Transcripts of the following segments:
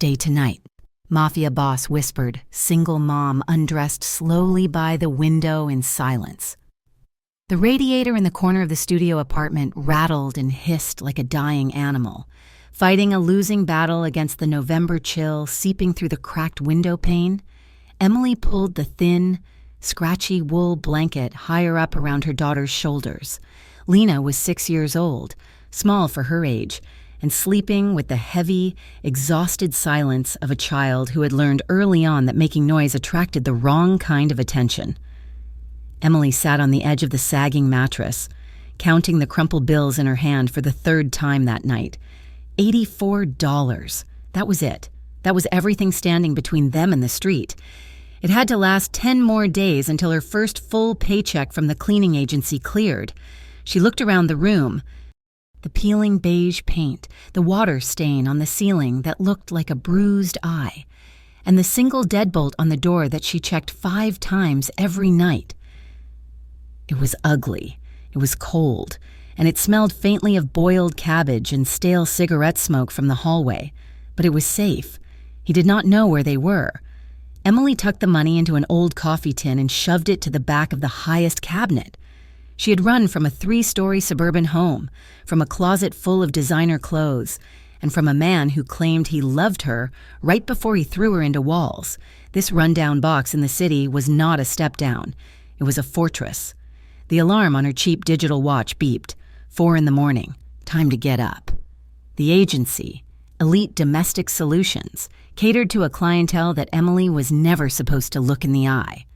Stay tonight, Mafia boss whispered, single mom undressed slowly by the window in silence. The radiator in the corner of the studio apartment rattled and hissed like a dying animal, fighting a losing battle against the November chill seeping through the cracked window pane. Emily pulled the thin, scratchy wool blanket higher up around her daughter's shoulders. Lena was 6 years old, small for her age, and sleeping with the heavy, exhausted silence of a child who had learned early on that making noise attracted the wrong kind of attention. Emily sat on the edge of the sagging mattress, counting the crumpled bills in her hand for the third time that night. $84. That was it. That was everything standing between them and the street. It had to last 10 more days until her first full paycheck from the cleaning agency cleared. She looked around the room. The peeling beige paint, the water stain on the ceiling that looked like a bruised eye, and the single deadbolt on the door that she checked 5 times every night. It was ugly, it was cold, and it smelled faintly of boiled cabbage and stale cigarette smoke from the hallway, but it was safe. He did not know where they were. Emily tucked the money into an old coffee tin and shoved it to the back of the highest cabinet. She had run from a 3-story suburban home, from a closet full of designer clothes, and from a man who claimed he loved her right before he threw her into walls. This rundown box in the city was not a step down. It was a fortress. The alarm on her cheap digital watch beeped. 4 a.m. Time to get up. The agency, Elite Domestic Solutions, catered to a clientele that Emily was never supposed to look in the eye.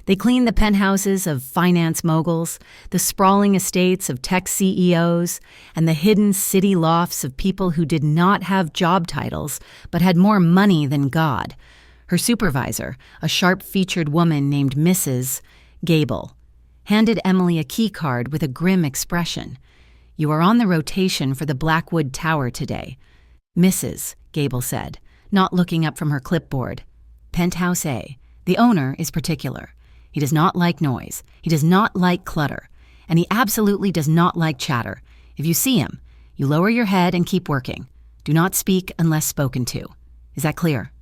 They cleaned the penthouses of finance moguls, the sprawling estates of tech CEOs, and the hidden city lofts of people who did not have job titles but had more money than God. Her supervisor, a sharp-featured woman named Mrs. Gable, handed Emily a key card with a grim expression. "You are on the rotation for the Blackwood Tower today," Mrs. Gable said, not looking up from her clipboard. "Penthouse A. The owner is particular. He does not like noise. He does not like clutter. And he absolutely does not like chatter. If you see him, you lower your head and keep working. Do not speak unless spoken to. Is that clear?"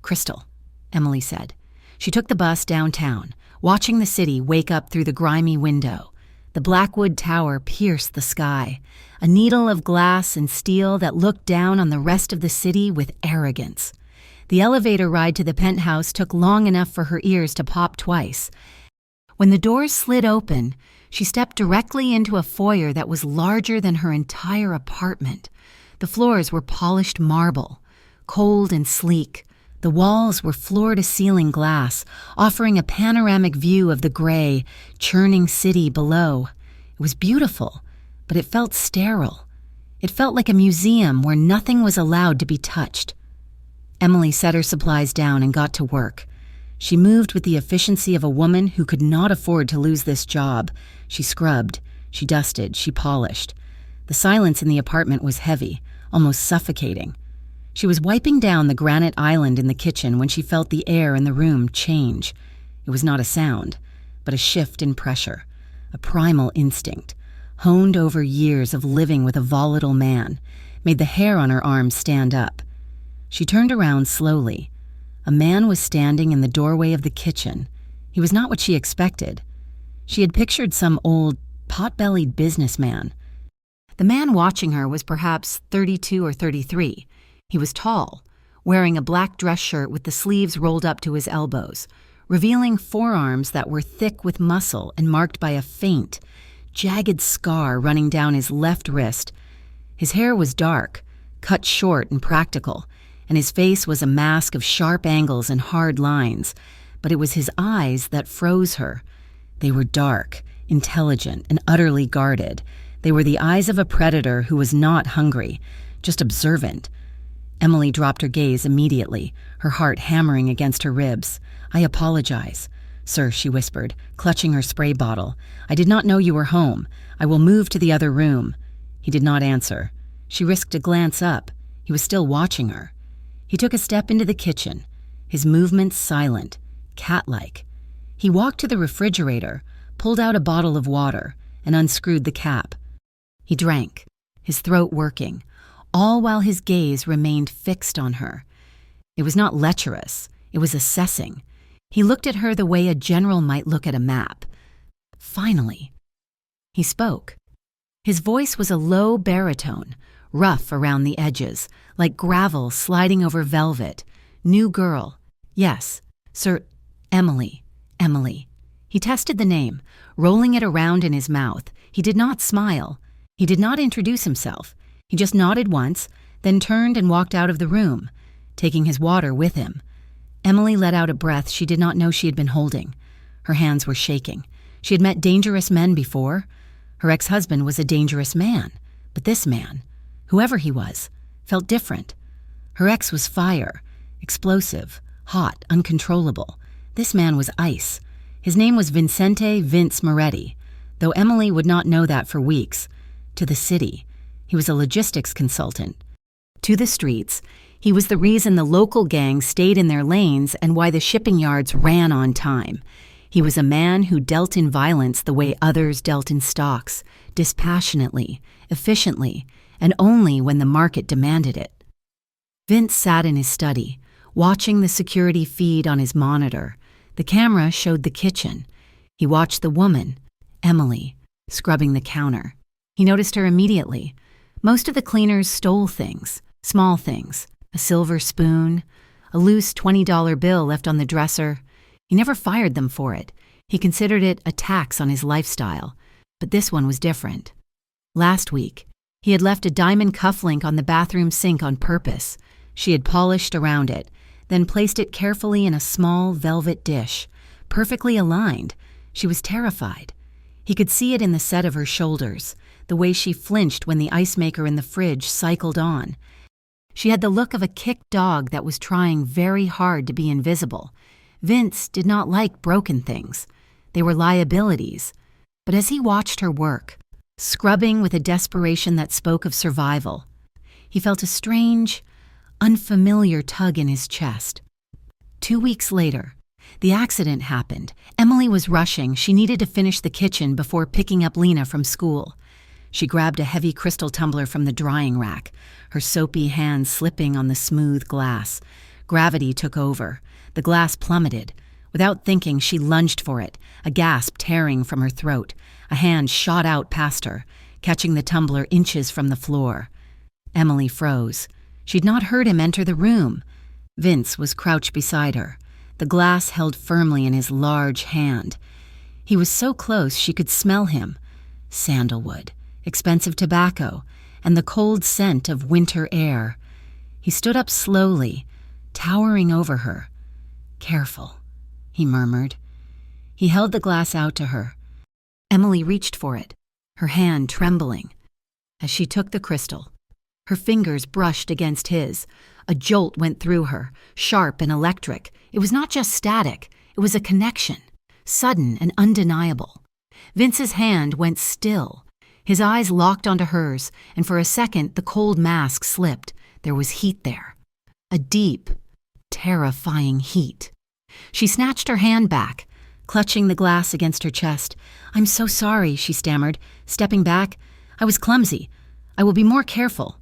"Crystal," Emily said. She took the bus downtown, watching the city wake up through the grimy window. The Blackwood Tower pierced the sky, a needle of glass and steel that looked down on the rest of the city with arrogance. The elevator ride to the penthouse took long enough for her ears to pop twice. When the doors slid open, she stepped directly into a foyer that was larger than her entire apartment. The floors were polished marble, cold and sleek. The walls were floor-to-ceiling glass, offering a panoramic view of the gray, churning city below. It was beautiful, but it felt sterile. It felt like a museum where nothing was allowed to be touched. Emily set her supplies down and got to work. She moved with the efficiency of a woman who could not afford to lose this job. She scrubbed, she dusted, she polished. The silence in the apartment was heavy, almost suffocating. She was wiping down the granite island in the kitchen when she felt the air in the room change. It was not a sound, but a shift in pressure, a primal instinct, honed over years of living with a volatile man, made the hair on her arms stand up. She turned around slowly. A man was standing in the doorway of the kitchen. He was not what she expected. She had pictured some old, pot-bellied businessman. The man watching her was perhaps 32 or 33. He was tall, wearing a black dress shirt with the sleeves rolled up to his elbows, revealing forearms that were thick with muscle and marked by a faint, jagged scar running down his left wrist. His hair was dark, cut short and practical, and his face was a mask of sharp angles and hard lines, but it was his eyes that froze her. They were dark, intelligent, and utterly guarded. They were the eyes of a predator who was not hungry, just observant. Emily dropped her gaze immediately, her heart hammering against her ribs. "I apologize." "Sir," she whispered, clutching her spray bottle. "I did not know you were home. I will move to the other room." He did not answer. She risked a glance up. He was still watching her. He took a step into the kitchen, his movements silent, cat-like. He walked to the refrigerator, pulled out a bottle of water, and unscrewed the cap. He drank, his throat working, all while his gaze remained fixed on her. It was not lecherous, it was assessing. He looked at her the way a general might look at a map. Finally, he spoke. His voice was a low baritone, rough around the edges, like gravel sliding over velvet. New girl. Yes, Sir Emily. Emily. He tested the name, rolling it around in his mouth. He did not smile. He did not introduce himself. He just nodded once, then turned and walked out of the room, taking his water with him. Emily let out a breath she did not know she had been holding. Her hands were shaking. She had met dangerous men before. Her ex-husband was a dangerous man, but this man, whoever he was, felt different. Her ex was fire, explosive, hot, uncontrollable. This man was ice. His name was Vincente Vince Moretti, though Emily would not know that for weeks. To the city, he was a logistics consultant. To the streets, he was the reason the local gangs stayed in their lanes and why the shipping yards ran on time. He was a man who dealt in violence the way others dealt in stocks, dispassionately, efficiently, and only when the market demanded it. Vince sat in his study, watching the security feed on his monitor. The camera showed the kitchen. He watched the woman, Emily, scrubbing the counter. He noticed her immediately. Most of the cleaners stole things, small things, a silver spoon, a loose $20 bill left on the dresser. He never fired them for it. He considered it a tax on his lifestyle. But this one was different. Last week, he had left a diamond cufflink on the bathroom sink on purpose. She had polished around it, then placed it carefully in a small velvet dish, perfectly aligned. She was terrified. He could see it in the set of her shoulders, the way she flinched when the ice maker in the fridge cycled on. She had the look of a kicked dog that was trying very hard to be invisible. Vince did not like broken things. They were liabilities. But as he watched her work, scrubbing with a desperation that spoke of survival, he felt a strange, unfamiliar tug in his chest. 2 weeks later, the accident happened. Emily was rushing. She needed to finish the kitchen before picking up Lena from school. She grabbed a heavy crystal tumbler from the drying rack, her soapy hands slipping on the smooth glass. Gravity took over. The glass plummeted. Without thinking, she lunged for it, a gasp tearing from her throat. A hand shot out past her, catching the tumbler inches from the floor. Emily froze. She'd not heard him enter the room. Vince was crouched beside her, the glass held firmly in his large hand. He was so close she could smell him. Sandalwood, expensive tobacco, and the cold scent of winter air. He stood up slowly, towering over her. "Careful," he murmured. He held the glass out to her. Emily reached for it, her hand trembling. As she took the crystal, her fingers brushed against his. A jolt went through her, sharp and electric. It was not just static, it was a connection, sudden and undeniable. Vince's hand went still. His eyes locked onto hers, and for a second the cold mask slipped. There was heat there. A deep, terrifying heat. She snatched her hand back, clutching the glass against her chest. "I'm so sorry," she stammered, stepping back. "I was clumsy. I will be more careful."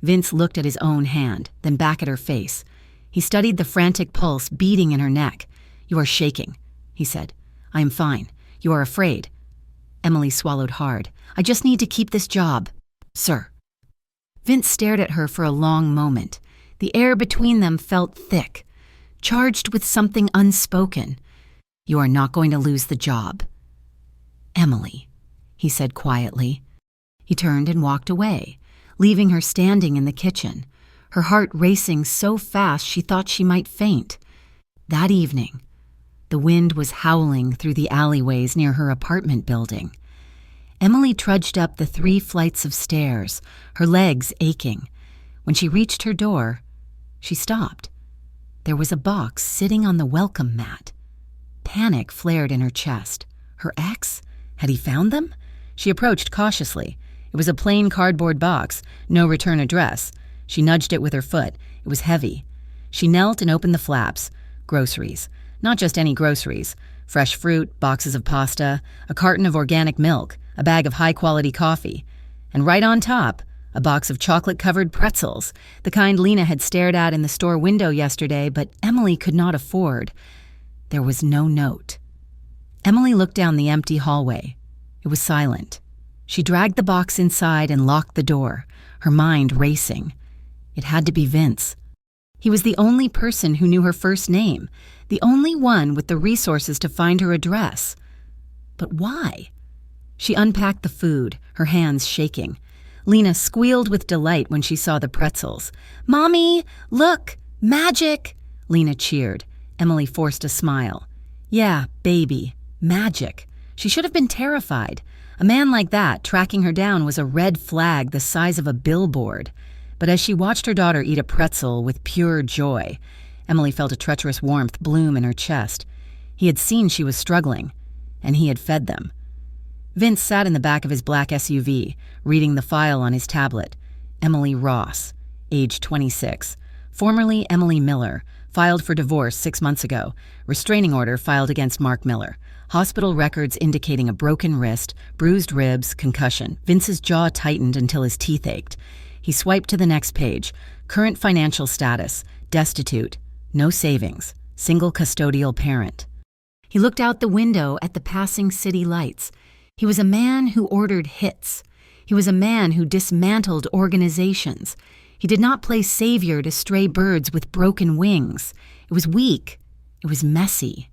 Vince looked at his own hand, then back at her face. He studied the frantic pulse beating in her neck. "You are shaking," he said. "I am fine. You are afraid." Emily swallowed hard. "I just need to keep this job, sir." Vince stared at her for a long moment. The air between them felt thick, charged with something unspoken. "You are not going to lose the job." "Emily," he said quietly. He turned and walked away, leaving her standing in the kitchen, her heart racing so fast she thought she might faint. That evening, the wind was howling through the alleyways near her apartment building. Emily trudged up the 3 flights of stairs, her legs aching. When she reached her door, she stopped. There was a box sitting on the welcome mat. Panic flared in her chest. Her ex? Had he found them? She approached cautiously. It was a plain cardboard box, no return address. She nudged it with her foot. It was heavy. She knelt and opened the flaps. Groceries. Not just any groceries. Fresh fruit, boxes of pasta, a carton of organic milk, a bag of high-quality coffee. And right on top, A box of chocolate-covered pretzels, the kind Lena had stared at in the store window yesterday, but Emily could not afford. There was no note. Emily looked down the empty hallway. It was silent. She dragged the box inside and locked the door, her mind racing. It had to be Vince. He was the only person who knew her first name, the only one with the resources to find her address. But why? She unpacked the food, her hands shaking. Lena squealed with delight when she saw the pretzels. "Mommy, look! Magic!" Lena cheered. Emily forced a smile. Yeah, baby. Magic. She should have been terrified. A man like that, tracking her down, was a red flag the size of a billboard. But as she watched her daughter eat a pretzel with pure joy, Emily felt a treacherous warmth bloom in her chest. He had seen she was struggling, and he had fed them. Vince sat in the back of his black SUV, reading the file on his tablet. Emily Ross, age 26. Formerly Emily Miller, filed for divorce 6 months ago. Restraining order filed against Mark Miller. Hospital records indicating a broken wrist, bruised ribs, concussion. Vince's jaw tightened until his teeth ached. He swiped to the next page. Current financial status, destitute, no savings, single custodial parent. He looked out the window at the passing city lights. He was a man who ordered hits. He was a man who dismantled organizations. He did not play savior to stray birds with broken wings. It was weak. It was messy.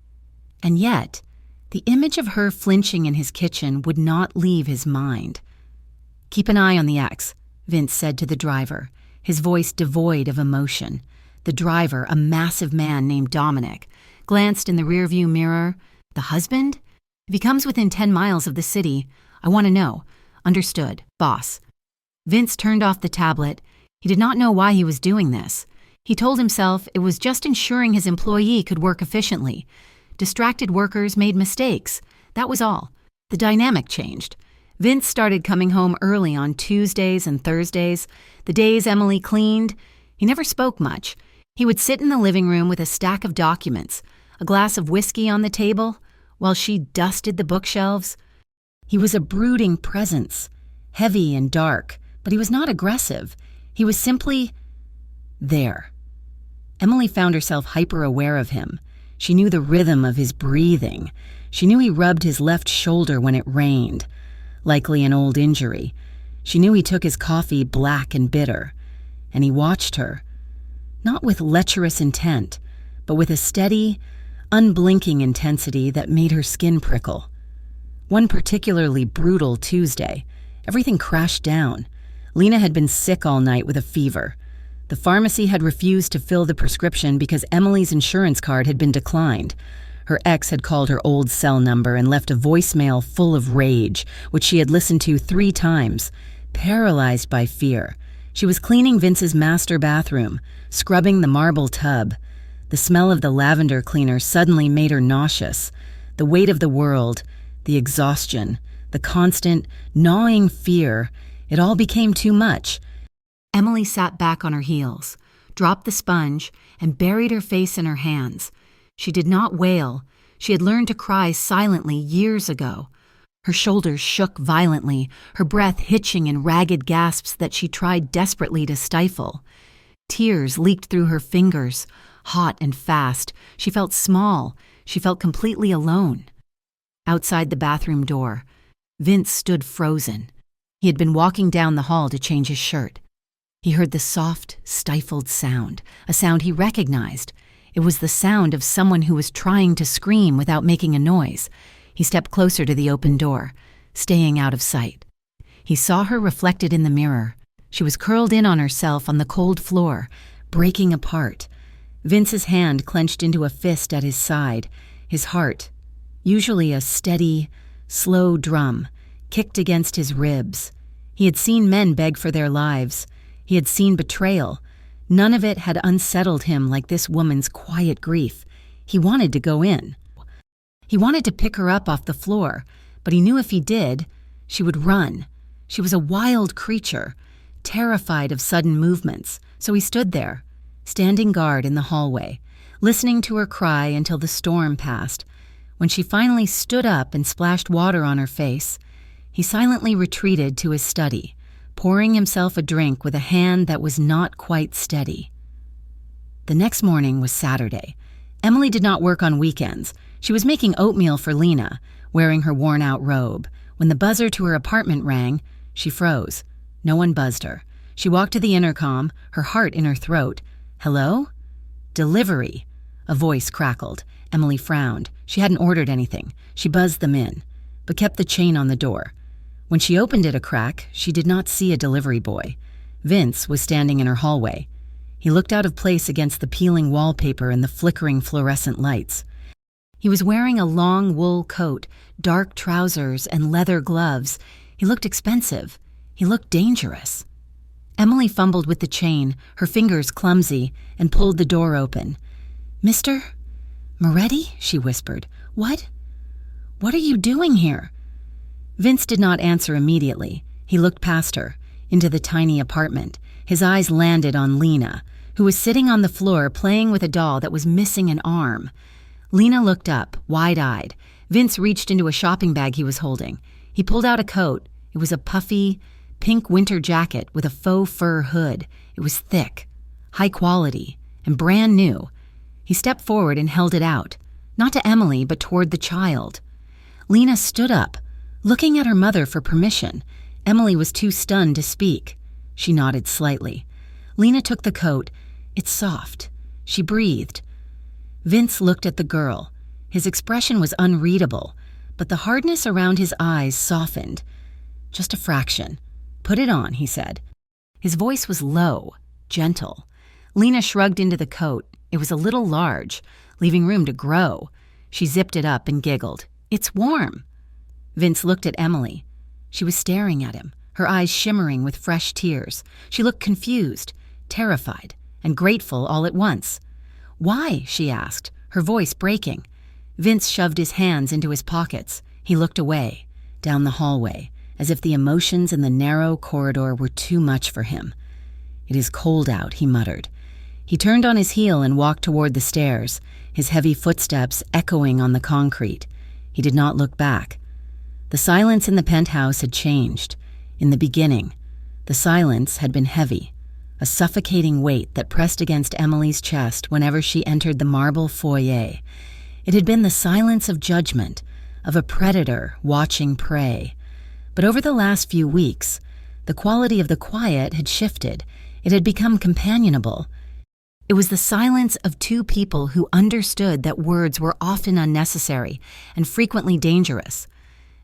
And yet, the image of her flinching in his kitchen would not leave his mind. "Keep an eye on the X," Vince said to the driver, his voice devoid of emotion. The driver, a massive man named Dominic, glanced in the rearview mirror. "The husband? If he comes within 10 miles of the city, I want to know. Understood, boss." Vince turned off the tablet. He did not know why he was doing this. He told himself it was just ensuring his employee could work efficiently. Distracted workers made mistakes. That was all. The dynamic changed. Vince started coming home early on Tuesdays and Thursdays, the days Emily cleaned. He never spoke much. He would sit in the living room with a stack of documents, a glass of whiskey on the table, while she dusted the bookshelves. He was a brooding presence, heavy and dark, but he was not aggressive. He was simply there. Emily found herself hyper-aware of him. She knew the rhythm of his breathing. She knew he rubbed his left shoulder when it rained, likely an old injury. She knew he took his coffee black and bitter. And he watched her, not with lecherous intent, but with a steady, unblinking intensity that made her skin prickle. One particularly brutal Tuesday, everything crashed down. Lena had been sick all night with a fever. The pharmacy had refused to fill the prescription because Emily's insurance card had been declined. Her ex had called her old cell number and left a voicemail full of rage, which she had listened to 3 times. Paralyzed by fear, she was cleaning Vince's master bathroom, scrubbing the marble tub. The smell of the lavender cleaner suddenly made her nauseous. The weight of the world, the exhaustion, the constant, gnawing fear, it all became too much. Emily sat back on her heels, dropped the sponge, and buried her face in her hands. She did not wail. She had learned to cry silently years ago. Her shoulders shook violently, her breath hitching in ragged gasps that she tried desperately to stifle. Tears leaked through her fingers, hot and fast. She felt small. She felt completely alone. Outside the bathroom door, Vince stood frozen. He had been walking down the hall to change his shirt. He heard the soft, stifled sound, a sound he recognized. It was the sound of someone who was trying to scream without making a noise. He stepped closer to the open door, staying out of sight. He saw her reflected in the mirror. She was curled in on herself on the cold floor, breaking apart. Vince's hand clenched into a fist at his side. His heart, usually a steady, slow drum, kicked against his ribs. He had seen men beg for their lives. He had seen betrayal. None of it had unsettled him like this woman's quiet grief. He wanted to go in. He wanted to pick her up off the floor, but he knew if he did, she would run. She was a wild creature, terrified of sudden movements, so he stood there, standing guard in the hallway, listening to her cry until the storm passed. When she finally stood up and splashed water on her face, he silently retreated to his study, pouring himself a drink with a hand that was not quite steady. The next morning was Saturday. Emily did not work on weekends. She was making oatmeal for Lena, wearing her worn-out robe. When the buzzer to her apartment rang, she froze. No one buzzed her. She walked to the intercom, her heart in her throat. "Hello?" "Delivery." A voice crackled. Emily frowned. She hadn't ordered anything. She buzzed them in, but kept the chain on the door. When she opened it a crack, she did not see a delivery boy. Vince was standing in her hallway. He looked out of place against the peeling wallpaper and the flickering fluorescent lights. He was wearing a long wool coat, dark trousers, and leather gloves. He looked expensive. He looked dangerous. Emily fumbled with the chain, her fingers clumsy, and pulled the door open. "Mr. Moretti?" she whispered. What are you doing here?" Vince did not answer immediately. He looked past her, into the tiny apartment. His eyes landed on Lena, who was sitting on the floor playing with a doll that was missing an arm. Lena looked up, wide-eyed. Vince reached into a shopping bag he was holding. He pulled out a coat. It was a puffy, pink winter jacket with a faux fur hood. It was thick, high quality, and brand new. He stepped forward and held it out, not to Emily, but toward the child. Lena stood up, looking at her mother for permission. Emily was too stunned to speak. She nodded slightly. Lena took the coat. "It's soft." She breathed. Vince looked at the girl. His expression was unreadable, but the hardness around his eyes softened. "Just a fraction." "Put it on," he said. His voice was low, gentle. Lena shrugged into the coat. It was a little large, leaving room to grow. She zipped it up and giggled. "It's warm." Vince looked at Emily. She was staring at him, her eyes shimmering with fresh tears. She looked confused, terrified, and grateful all at once. "Why?" she asked, her voice breaking. Vince shoved his hands into his pockets. He looked away, down the hallway, as if the emotions in the narrow corridor were too much for him. "It is cold out," he muttered. He turned on his heel and walked toward the stairs, his heavy footsteps echoing on the concrete. He did not look back. The silence in the penthouse had changed. In the beginning, the silence had been heavy, a suffocating weight that pressed against Emily's chest whenever she entered the marble foyer. It had been the silence of judgment, of a predator watching prey. But over the last few weeks, the quality of the quiet had shifted. It had become companionable. It was the silence of two people who understood that words were often unnecessary and frequently dangerous.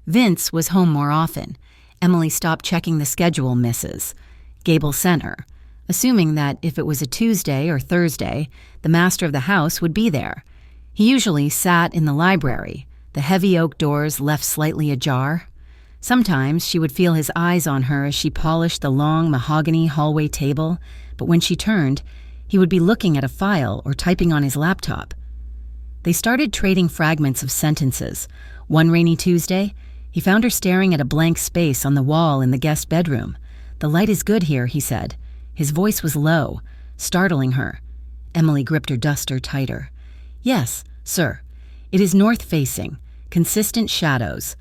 Vince was home more often. Emily stopped checking the schedule misses. Gable sent her, assuming that if it was a Tuesday or Thursday, the master of the house would be there. He usually sat in the library, the heavy oak doors left slightly ajar. Sometimes she would feel his eyes on her as she polished the long mahogany hallway table, but when she turned, he would be looking at a file or typing on his laptop. They started trading fragments of sentences. One rainy Tuesday, he found her staring at a blank space on the wall in the guest bedroom. "The light is good here," he said. His voice was low, startling her. Emily gripped her duster tighter. "Yes, sir. It is north-facing, consistent shadows."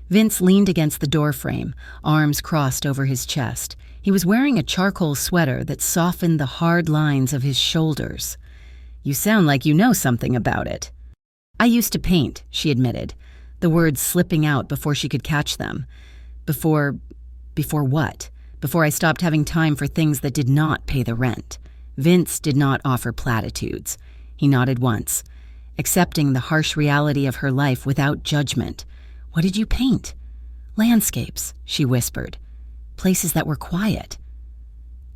Vince leaned against the doorframe, arms crossed over his chest. He was wearing a charcoal sweater that softened the hard lines of his shoulders. "You sound like you know something about it." "I used to paint," she admitted, the words slipping out before she could catch them. Before what? Before I stopped having time for things that did not pay the rent. Vince did not offer platitudes. He nodded once, accepting the harsh reality of her life without judgment. "What did you paint?" "Landscapes," she whispered. "Places that were quiet."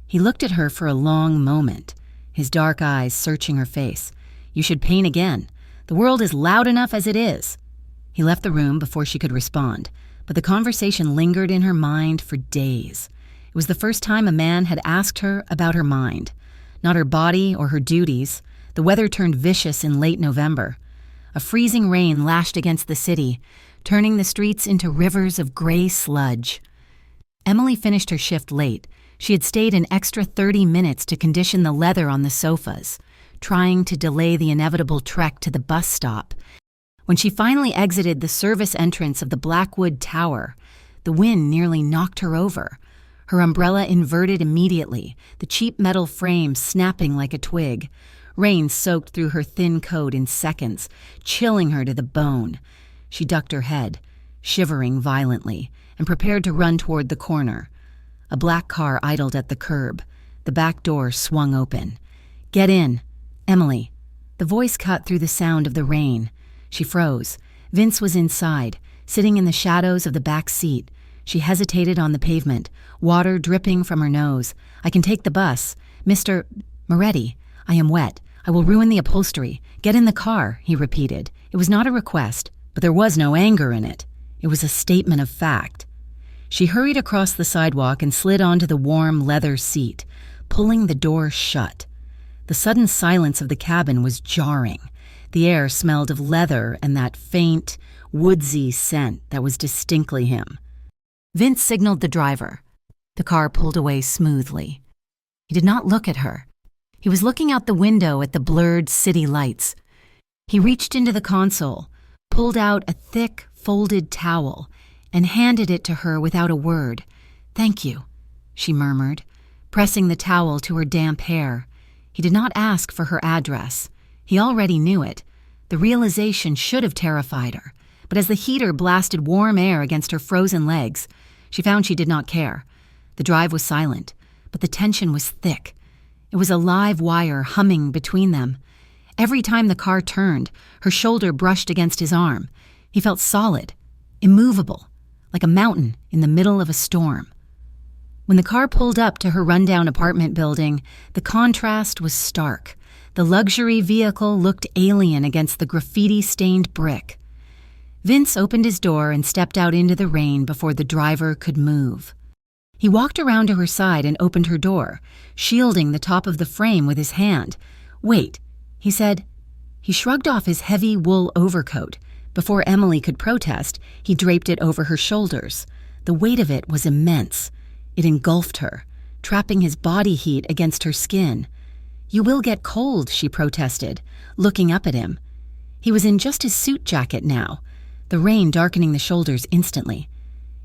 He looked at her for a long moment, his dark eyes searching her face. "You should paint again. The world is loud enough as it is." He left the room before she could respond, but the conversation lingered in her mind for days. It was the first time a man had asked her about her mind, not her body or her duties. The weather turned vicious in late November. A freezing rain lashed against the city, turning the streets into rivers of gray sludge. Emily finished her shift late. She had stayed an extra 30 minutes to condition the leather on the sofas, trying to delay the inevitable trek to the bus stop. When she finally exited the service entrance of the Blackwood Tower, the wind nearly knocked her over. Her umbrella inverted immediately, the cheap metal frame snapping like a twig. Rain soaked through her thin coat in seconds, chilling her to the bone. She ducked her head, shivering violently, and prepared to run toward the corner. A black car idled at the curb. The back door swung open. "Get in, Emily." The voice cut through the sound of the rain. She froze. Vince was inside, sitting in the shadows of the back seat. She hesitated on the pavement, water dripping from her nose. "I can take the bus. Mr. Moretti, I am wet. I will ruin the upholstery. Get in the car," he repeated. It was not a request, but there was no anger in it. It was a statement of fact. She hurried across the sidewalk and slid onto the warm leather seat, pulling the door shut. The sudden silence of the cabin was jarring. The air smelled of leather and that faint, woodsy scent that was distinctly him. Vince signaled the driver. The car pulled away smoothly. He did not look at her. He was looking out the window at the blurred city lights. He reached into the console, pulled out a thick, folded towel, and handed it to her without a word. "Thank you," she murmured, pressing the towel to her damp hair. He did not ask for her address. He already knew it. The realization should have terrified her, but as the heater blasted warm air against her frozen legs, she found she did not care. The drive was silent, but the tension was thick. It was a live wire humming between them. Every time the car turned, her shoulder brushed against his arm. He felt solid, immovable, like a mountain in the middle of a storm. When the car pulled up to her rundown apartment building, the contrast was stark. The luxury vehicle looked alien against the graffiti-stained brick. Vince opened his door and stepped out into the rain before the driver could move. He walked around to her side and opened her door, shielding the top of the frame with his hand. "Wait," he said. He shrugged off his heavy wool overcoat. Before Emily could protest, he draped it over her shoulders. The weight of it was immense. It engulfed her, trapping his body heat against her skin. "You will get cold," she protested, looking up at him. He was in just his suit jacket now, the rain darkening the shoulders instantly.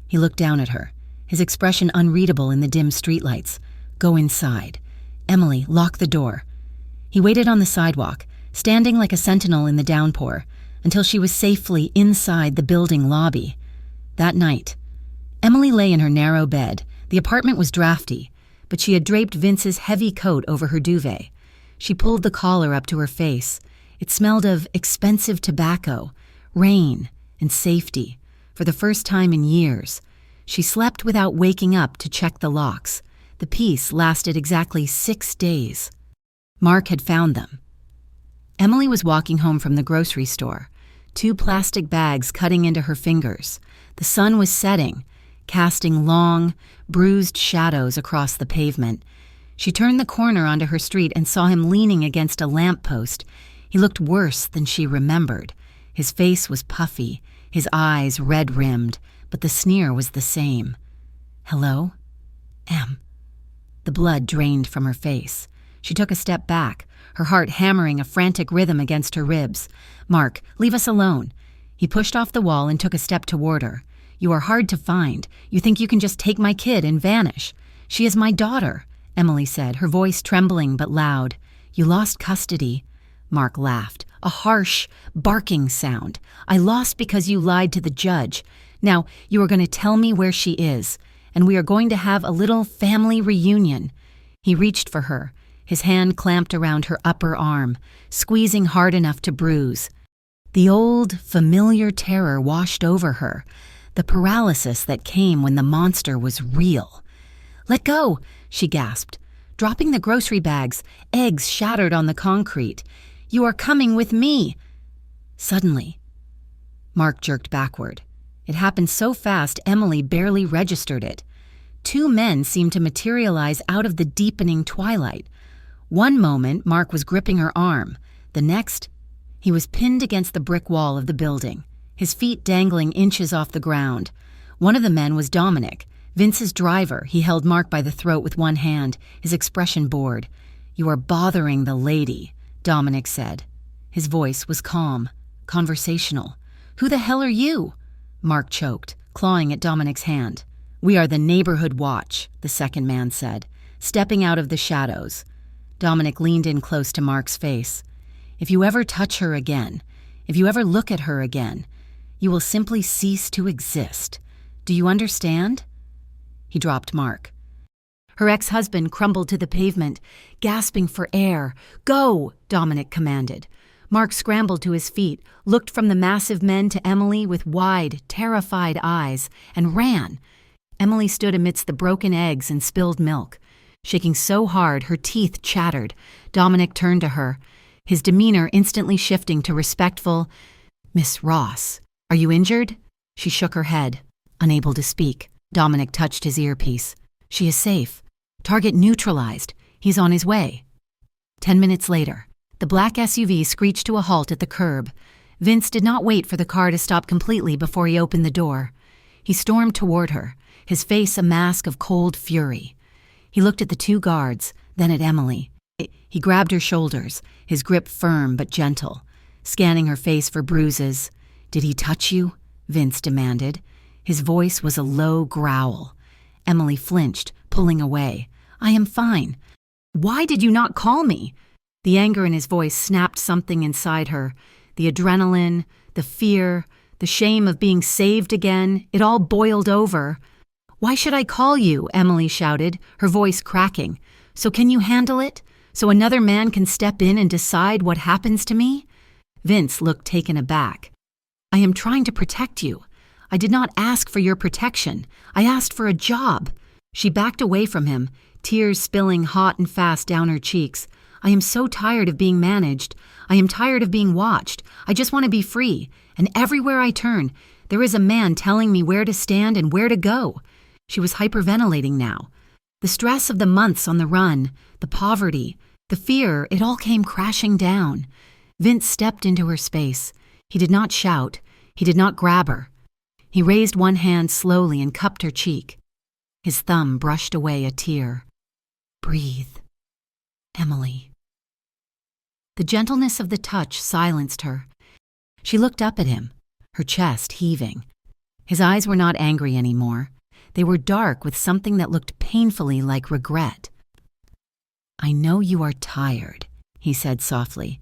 He looked down at her, his expression unreadable in the dim streetlights. "Go inside. Emily, lock the door." He waited on the sidewalk, standing like a sentinel in the downpour, until she was safely inside the building lobby. That night, Emily lay in her narrow bed. The apartment was drafty, but she had draped Vince's heavy coat over her duvet. She pulled the collar up to her face. It smelled of expensive tobacco, rain, and safety. For the first time in years, she slept without waking up to check the locks. The peace lasted exactly 6 days. Mark had found them. Emily was walking home from the grocery store, 2 plastic bags cutting into her fingers. The sun was setting, casting long, bruised shadows across the pavement. She turned the corner onto her street and saw him leaning against a lamppost. He looked worse than she remembered. His face was puffy, his eyes red-rimmed, but the sneer was the same. "Hello? Em." The blood drained from her face. She took a step back, her heart hammering a frantic rhythm against her ribs. "Mark, leave us alone." He pushed off the wall and took a step toward her. "You are hard to find. You think you can just take my kid and vanish." "She is my daughter," Emily said, her voice trembling but loud. "You lost custody." Mark laughed, a harsh, barking sound. "I lost because you lied to the judge. Now, you are going to tell me where she is, and we are going to have a little family reunion." He reached for her, his hand clamped around her upper arm, squeezing hard enough to bruise. The old, familiar terror washed over her, the paralysis that came when the monster was real. "Let go," she gasped, dropping the grocery bags, eggs shattered on the concrete. "You are coming with me." Suddenly, Mark jerked backward. It happened so fast Emily barely registered it. 2 men seemed to materialize out of the deepening twilight. One moment, Mark was gripping her arm. The next, he was pinned against the brick wall of the building, his feet dangling inches off the ground. One of the men was Dominic, Vince's driver. He held Mark by the throat with one hand, his expression bored. "You are bothering the lady," Dominic said. His voice was calm, conversational. "Who the hell are you?" Mark choked, clawing at Dominic's hand. "We are the neighborhood watch," the second man said, stepping out of the shadows. Dominic leaned in close to Mark's face. "If you ever touch her again, if you ever look at her again, you will simply cease to exist. Do you understand?" He dropped Mark. Her ex-husband crumbled to the pavement, gasping for air. "Go!" Dominic commanded. Mark scrambled to his feet, looked from the massive men to Emily with wide, terrified eyes, and ran. Emily stood amidst the broken eggs and spilled milk. Shaking so hard her teeth chattered, Dominic turned to her, his demeanor instantly shifting to respectful, "Miss Ross, are you injured?" She shook her head, unable to speak. Dominic touched his earpiece. "She is safe. Target neutralized. He's on his way." 10 minutes later, the black SUV screeched to a halt at the curb. Vince did not wait for the car to stop completely before he opened the door. He stormed toward her, his face a mask of cold fury. He looked at the two guards, then at Emily. He grabbed her shoulders, his grip firm but gentle, scanning her face for bruises. "Did he touch you?" Vince demanded. His voice was a low growl. Emily flinched, pulling away. "I am fine." "Why did you not call me?" The anger in his voice snapped something inside her. The adrenaline, the fear, the shame of being saved again, it all boiled over. "Why should I call you?" Emily shouted, her voice cracking. "So can you handle it? So another man can step in and decide what happens to me?" Vince looked taken aback. "I am trying to protect you. I did not ask for your protection. I asked for a job." She backed away from him, tears spilling hot and fast down her cheeks. "I am so tired of being managed. I am tired of being watched. I just want to be free. And everywhere I turn, there is a man telling me where to stand and where to go." She was hyperventilating now. The stress of the months on the run, the poverty, the fear, it all came crashing down. Vince stepped into her space. He did not shout. He did not grab her. He raised one hand slowly and cupped her cheek. His thumb brushed away a tear. "Breathe, Emily." The gentleness of the touch silenced her. She looked up at him, her chest heaving. His eyes were not angry anymore. They were dark with something that looked painfully like regret. "I know you are tired," he said softly.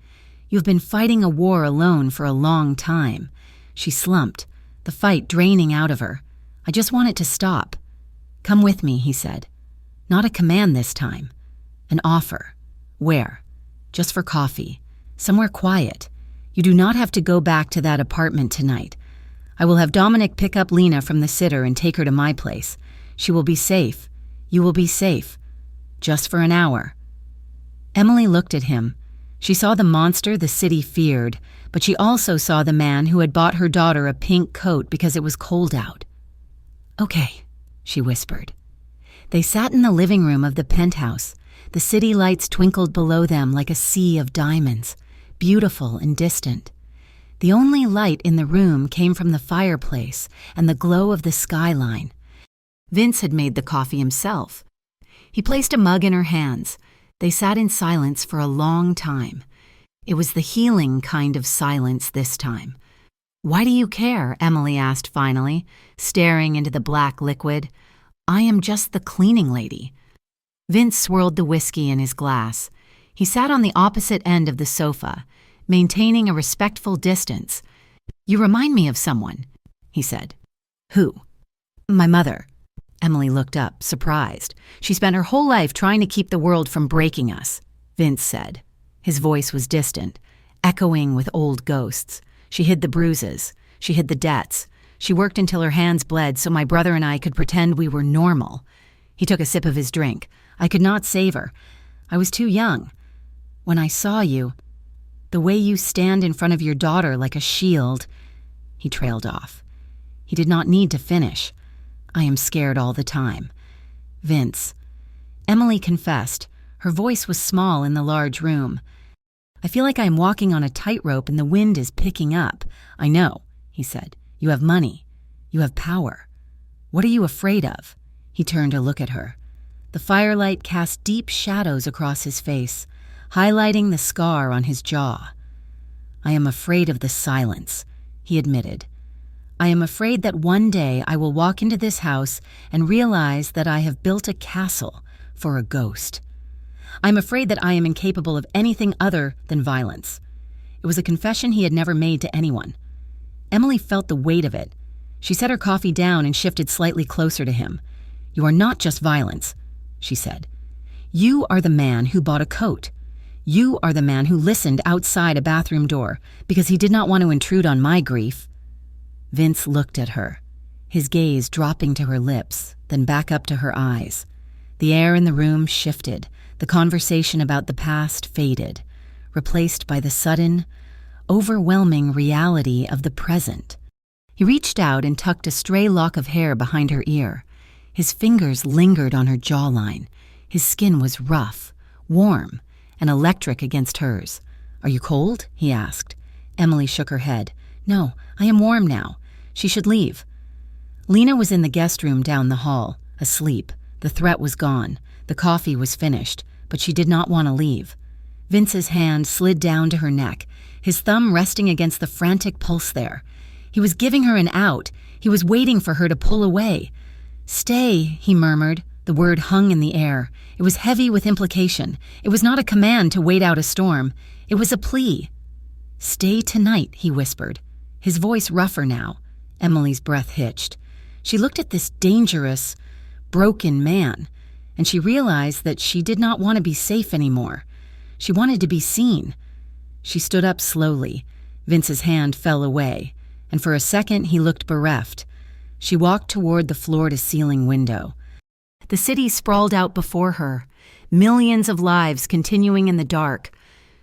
"You've been fighting a war alone for a long time." She slumped, the fight draining out of her. "I just want it to stop." "Come with me," he said. Not a command this time. An offer. "Where?" "Just for coffee. Somewhere quiet. You do not have to go back to that apartment tonight. I will have Dominic pick up Lena from the sitter and take her to my place. She will be safe. You will be safe. Just for an hour." Emily looked at him. She saw the monster the city feared, but she also saw the man who had bought her daughter a pink coat because it was cold out. "Okay," she whispered. They sat in the living room of the penthouse. The city lights twinkled below them like a sea of diamonds, beautiful and distant. The only light in the room came from the fireplace and the glow of the skyline. Vince had made the coffee himself. He placed a mug in her hands. They sat in silence for a long time. It was the healing kind of silence this time. "Why do you care?" Emily asked finally, staring into the black liquid. "I am just the cleaning lady." Vince swirled the whiskey in his glass. He sat on the opposite end of the sofa, maintaining a respectful distance. "You remind me of someone," he said. "Who?" "My mother." Emily looked up, surprised. "She spent her whole life trying to keep the world from breaking us," Vince said. His voice was distant, echoing with old ghosts. "She hid the bruises. She hid the debts. She worked until her hands bled so my brother and I could pretend we were normal." He took a sip of his drink. "I could not save her. I was too young. When I saw you, the way you stand in front of your daughter like a shield..." He trailed off. He did not need to finish. "I am scared all the time. Vince." Emily confessed. Her voice was small in the large room. "I feel like I am walking on a tightrope and the wind is picking up." "I know," he said. "You have money. You have power. What are you afraid of?" He turned to look at her. The firelight cast deep shadows across his face, highlighting the scar on his jaw. "I am afraid of the silence," he admitted. I am afraid that one day I will walk into this house and realize that I have built a castle for a ghost. I am afraid that I am incapable of anything other than violence. It was a confession he had never made to anyone. Emily felt the weight of it. She set her coffee down and shifted slightly closer to him. "You are not just violence," she said. "You are the man who bought a coat. You are the man who listened outside a bathroom door because he did not want to intrude on my grief." Vince looked at her, his gaze dropping to her lips, then back up to her eyes. The air in the room shifted. The conversation about the past faded, replaced by the sudden, overwhelming reality of the present. He reached out and tucked a stray lock of hair behind her ear. His fingers lingered on her jawline. His skin was rough, warm, and electric against hers. "Are you cold?" he asked. Emily shook her head. "No, I am warm now. She should leave." Lena was in the guest room down the hall, asleep. The threat was gone. The coffee was finished, but she did not want to leave. Vince's hand slid down to her neck, his thumb resting against the frantic pulse there. He was giving her an out. He was waiting for her to pull away. "Stay," he murmured. The word hung in the air. It was heavy with implication. It was not a command to wait out a storm. It was a plea. "Stay tonight," he whispered, his voice rougher now. Emily's breath hitched. She looked at this dangerous, broken man, and she realized that she did not want to be safe anymore. She wanted to be seen. She stood up slowly. Vince's hand fell away, and for a second he looked bereft. She walked toward the floor-to-ceiling window. The city sprawled out before her, millions of lives continuing in the dark.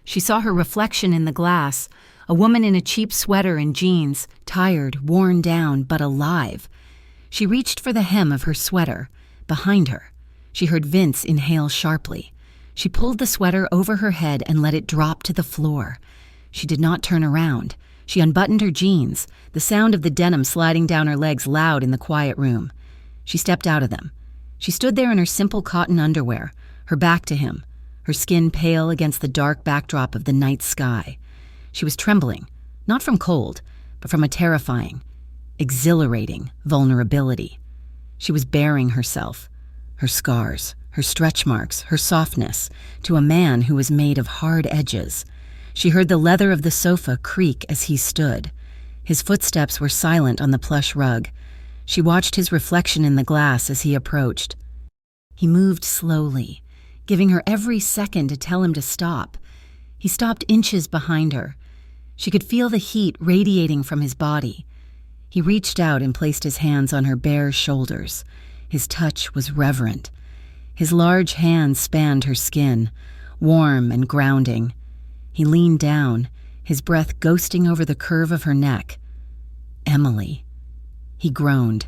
She saw her reflection in the glass, a woman in a cheap sweater and jeans, tired, worn down, but alive. She reached for the hem of her sweater. Behind her, she heard Vince inhale sharply. She pulled the sweater over her head and let it drop to the floor. She did not turn around. She unbuttoned her jeans, the sound of the denim sliding down her legs loud in the quiet room. She stepped out of them. She stood there in her simple cotton underwear, her back to him, her skin pale against the dark backdrop of the night sky. She was trembling, not from cold, but from a terrifying, exhilarating vulnerability. She was baring herself, her scars, her stretch marks, her softness, to a man who was made of hard edges. She heard the leather of the sofa creak as he stood. His footsteps were silent on the plush rug. She watched his reflection in the glass as he approached. He moved slowly, giving her every second to tell him to stop. He stopped inches behind her. She could feel the heat radiating from his body. He reached out and placed his hands on her bare shoulders. His touch was reverent. His large hands spanned her skin, warm and grounding. He leaned down, his breath ghosting over the curve of her neck. "Emily." He groaned,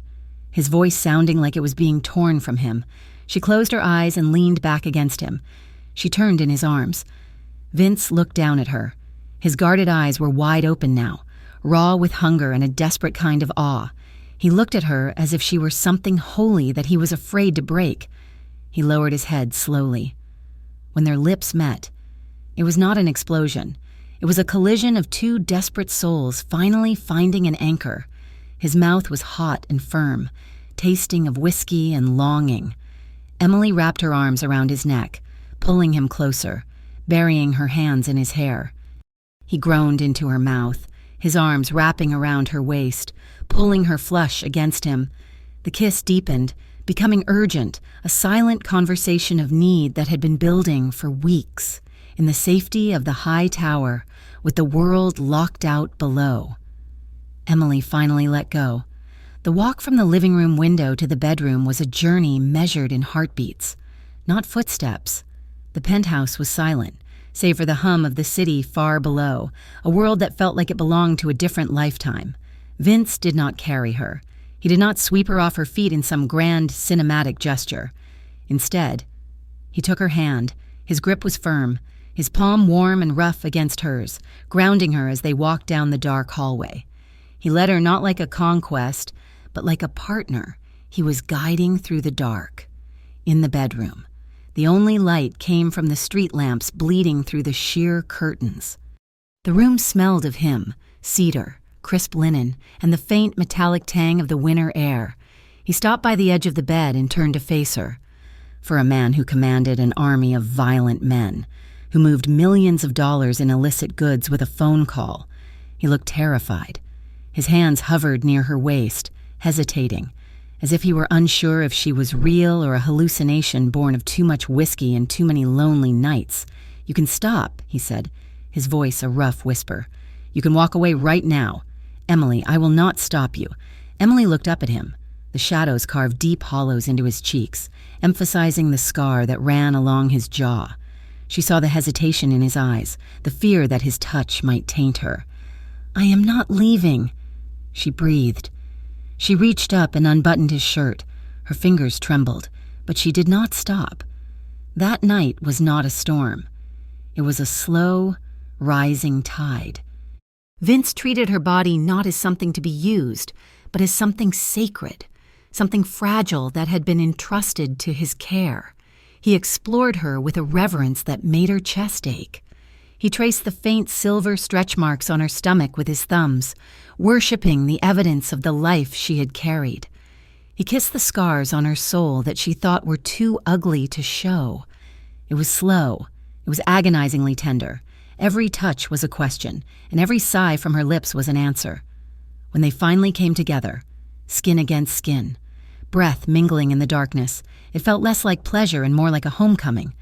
his voice sounding like it was being torn from him. She closed her eyes and leaned back against him. She turned in his arms. Vince looked down at her. His guarded eyes were wide open now, raw with hunger and a desperate kind of awe. He looked at her as if she were something holy that he was afraid to break. He lowered his head slowly. When their lips met, it was not an explosion. It was a collision of two desperate souls finally finding an anchor. His mouth was hot and firm, tasting of whiskey and longing. Emily wrapped her arms around his neck, pulling him closer, burying her hands in his hair. He groaned into her mouth, his arms wrapping around her waist, pulling her flush against him. The kiss deepened, becoming urgent, a silent conversation of need that had been building for weeks, in the safety of the high tower, with the world locked out below. Emily finally let go. The walk from the living room window to the bedroom was a journey measured in heartbeats, not footsteps. The penthouse was silent, save for the hum of the city far below, a world that felt like it belonged to a different lifetime. Vince did not carry her. He did not sweep her off her feet in some grand cinematic gesture. Instead, he took her hand. His grip was firm, his palm warm and rough against hers, grounding her as they walked down the dark hallway. He led her not like a conquest, but like a partner he was guiding through the dark. In the bedroom, the only light came from the street lamps bleeding through the sheer curtains. The room smelled of him, cedar, crisp linen, and the faint metallic tang of the winter air. He stopped by the edge of the bed and turned to face her. For a man who commanded an army of violent men, who moved millions of dollars in illicit goods with a phone call, he looked terrified. His hands hovered near her waist, hesitating, as if he were unsure if she was real or a hallucination born of too much whiskey and too many lonely nights. "You can stop," he said, his voice a rough whisper. "You can walk away right now. Emily, I will not stop you." Emily looked up at him. The shadows carved deep hollows into his cheeks, emphasizing the scar that ran along his jaw. She saw the hesitation in his eyes, the fear that his touch might taint her. "I am not leaving," she breathed. She reached up and unbuttoned his shirt. Her fingers trembled, but she did not stop. That night was not a storm. It was a slow, rising tide. Vince treated her body not as something to be used, but as something sacred, something fragile that had been entrusted to his care. He explored her with a reverence that made her chest ache. He traced the faint silver stretch marks on her stomach with his thumbs, worshipping the evidence of the life she had carried. He kissed the scars on her soul that she thought were too ugly to show. It was slow. It was agonizingly tender. Every touch was a question, and every sigh from her lips was an answer. When they finally came together, skin against skin, breath mingling in the darkness, it felt less like pleasure and more like a homecoming.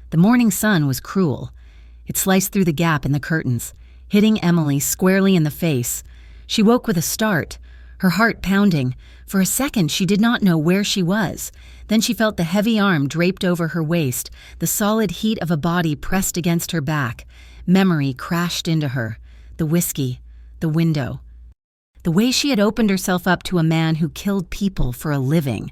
The morning sun was cruel. It sliced through the gap in the curtains, hitting Emily squarely in the face. She woke with a start, her heart pounding. For a second, she did not know where she was. Then she felt the heavy arm draped over her waist, the solid heat of a body pressed against her back. Memory crashed into her. The whiskey, the window. The way she had opened herself up to a man who killed people for a living.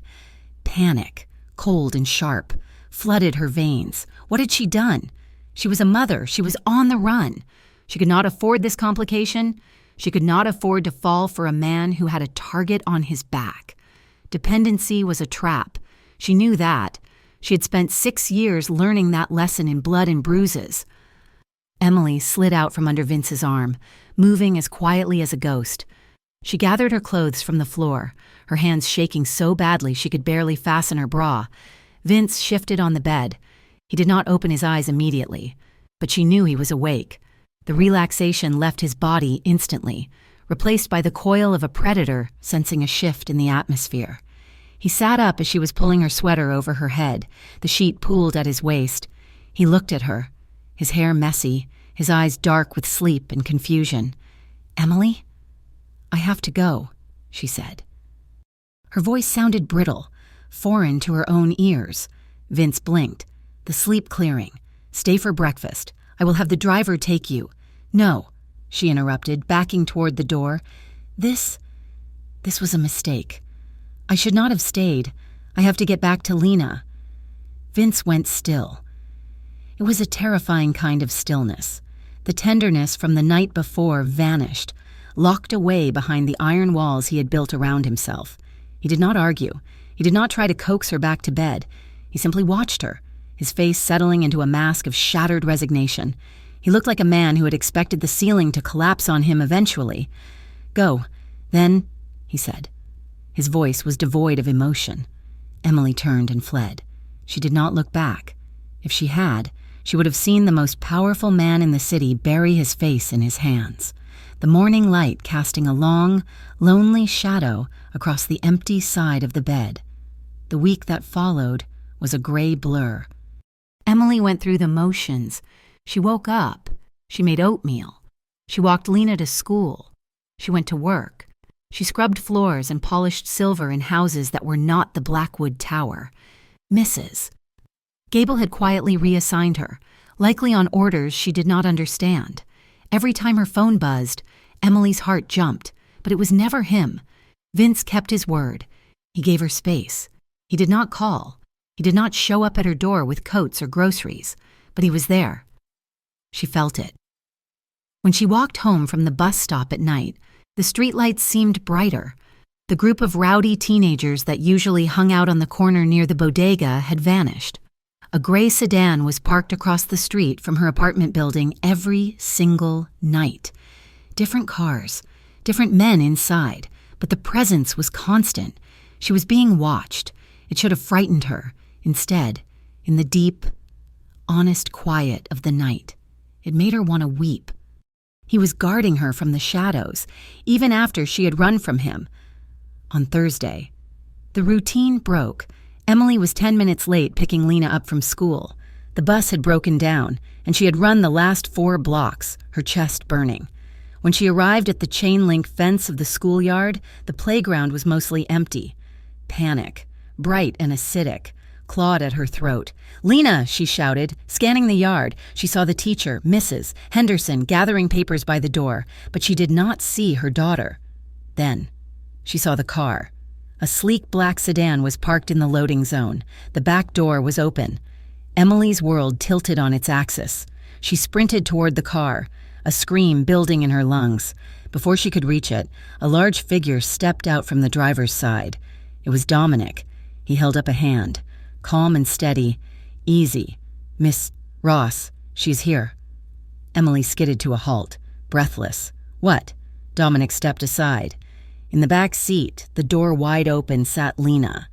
Panic, cold and sharp, flooded her veins. What had she done? She was a mother. She was on the run. She could not afford this complication. She could not afford to fall for a man who had a target on his back. Dependency was a trap. She knew that. She had spent 6 years learning that lesson in blood and bruises. Emily slid out from under Vince's arm, moving as quietly as a ghost. She gathered her clothes from the floor, her hands shaking so badly she could barely fasten her bra. Vince shifted on the bed. He did not open his eyes immediately, but she knew he was awake. The relaxation left his body instantly, replaced by the coil of a predator sensing a shift in the atmosphere. He sat up as she was pulling her sweater over her head, the sheet pooled at his waist. He looked at her, his hair messy, his eyes dark with sleep and confusion. "Emily? I have to go," she said. Her voice sounded brittle, foreign to her own ears. Vince blinked. "The sleep clearing. Stay for breakfast. I will have the driver take you." "No," she interrupted, backing toward the door. This was a mistake. "I should not have stayed. I have to get back to Lena." Vince went still. It was a terrifying kind of stillness. The tenderness from the night before vanished, locked away behind the iron walls he had built around himself. He did not argue. He did not try to coax her back to bed. He simply watched her, his face settling into a mask of shattered resignation. He looked like a man who had expected the ceiling to collapse on him eventually. "Go, then," he said. His voice was devoid of emotion. Emily turned and fled. She did not look back. If she had, she would have seen the most powerful man in the city bury his face in his hands, the morning light casting a long, lonely shadow across the empty side of the bed. The week that followed was a gray blur. Emily went through the motions. She woke up. She made oatmeal. She walked Lena to school. She went to work. She scrubbed floors and polished silver in houses that were not the Blackwood Tower. Mrs. Gable had quietly reassigned her, likely on orders she did not understand. Every time her phone buzzed, Emily's heart jumped, but it was never him. Vince kept his word. He gave her space. He did not call. He did not show up at her door with coats or groceries, but he was there. She felt it. When she walked home from the bus stop at night, the streetlights seemed brighter. The group of rowdy teenagers that usually hung out on the corner near the bodega had vanished. A gray sedan was parked across the street from her apartment building every single night. Different cars, different men inside, but the presence was constant. She was being watched. It should have frightened her. Instead, in the deep, honest quiet of the night, it made her want to weep. He was guarding her from the shadows, even after she had run from him. On Thursday, the routine broke. Emily was 10 minutes late picking Lena up from school. The bus had broken down, and she had run the last 4 blocks, her chest burning. When she arrived at the chain-link fence of the schoolyard, the playground was mostly empty. Panic, bright and acidic, clawed at her throat. "Lena!" she shouted. Scanning the yard, she saw the teacher, Mrs. Henderson, gathering papers by the door, but she did not see her daughter. Then, she saw the car. A sleek black sedan was parked in the loading zone. The back door was open. Emily's world tilted on its axis. She sprinted toward the car, a scream building in her lungs. Before she could reach it, a large figure stepped out from the driver's side. It was Dominic. He held up a hand. Calm and steady. "Easy. Miss Ross, she's here." Emily skidded to a halt, breathless. "What?" Dominic stepped aside. In the back seat, the door wide open, sat Lena.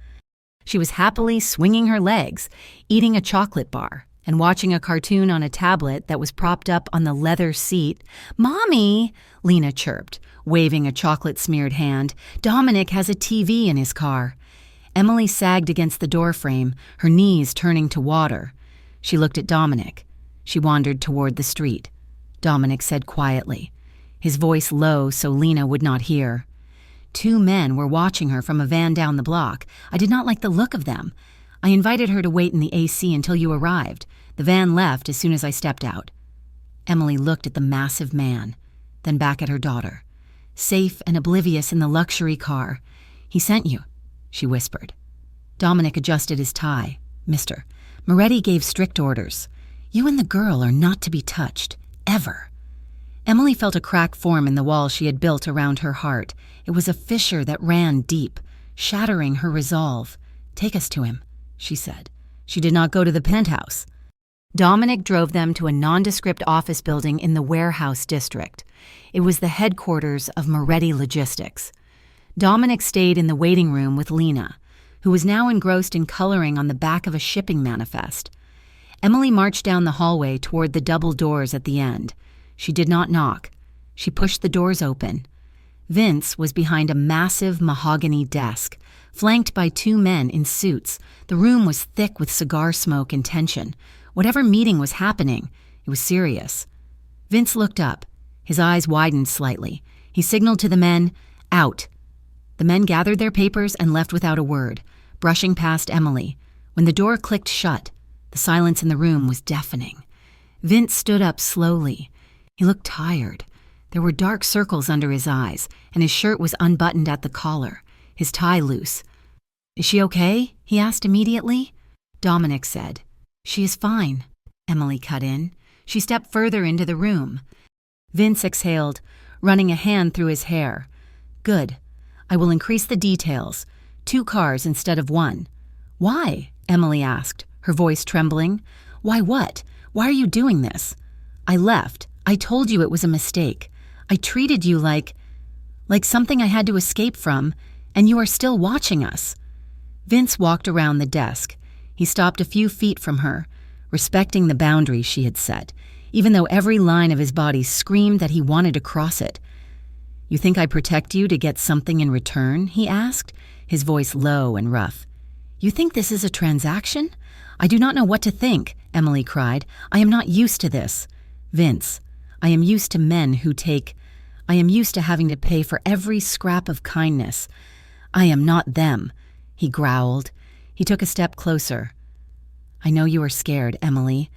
She was happily swinging her legs, eating a chocolate bar, and watching a cartoon on a tablet that was propped up on the leather seat. "Mommy," Lena chirped, waving a chocolate-smeared hand. "Dominic has a TV in his car." Emily sagged against the doorframe, her knees turning to water. She looked at Dominic. She wandered toward the street. Dominic said quietly, his voice low so Lena would not hear. "2 men were watching her from a van down the block. I did not like the look of them. I invited her to wait in the AC until you arrived. The van left as soon as I stepped out." Emily looked at the massive man, then back at her daughter. Safe and oblivious in the luxury car. "He sent you," she whispered. Dominic adjusted his tie. "Mr. Moretti gave strict orders. You and the girl are not to be touched, ever." Emily felt a crack form in the wall she had built around her heart. It was a fissure that ran deep, shattering her resolve. "Take us to him," she said. She did not go to the penthouse. Dominic drove them to a nondescript office building in the warehouse district. It was the headquarters of Moretti Logistics. Dominic stayed in the waiting room with Lena, who was now engrossed in coloring on the back of a shipping manifest. Emily marched down the hallway toward the double doors at the end. She did not knock. She pushed the doors open. Vince was behind a massive mahogany desk, flanked by 2 men in suits. The room was thick with cigar smoke and tension. Whatever meeting was happening, it was serious. Vince looked up. His eyes widened slightly. He signaled to the men, "Out." The men gathered their papers and left without a word, brushing past Emily. When the door clicked shut, the silence in the room was deafening. Vince stood up slowly. He looked tired. There were dark circles under his eyes, and his shirt was unbuttoned at the collar, his tie loose. "Is she okay?" he asked immediately. Dominic said. "She is fine," Emily cut in. She stepped further into the room. Vince exhaled, running a hand through his hair. "Good. I will increase the details. 2 cars instead of 1. "Why?" Emily asked, her voice trembling. "Why what? Why are you doing this?" "I left. I told you it was a mistake. I treated you like something I had to escape from, and you are still watching us." Vince walked around the desk. He stopped a few feet from her, respecting the boundary she had set, even though every line of his body screamed that he wanted to cross it. "You think I protect you to get something in return?" he asked, his voice low and rough. "You think this is a transaction? I do not know what to think," Emily cried. "I am not used to this. Vince, I am used to men who take. I am used to having to pay for every scrap of kindness. I am not them," he growled. He took a step closer. "I know you are scared, Emily.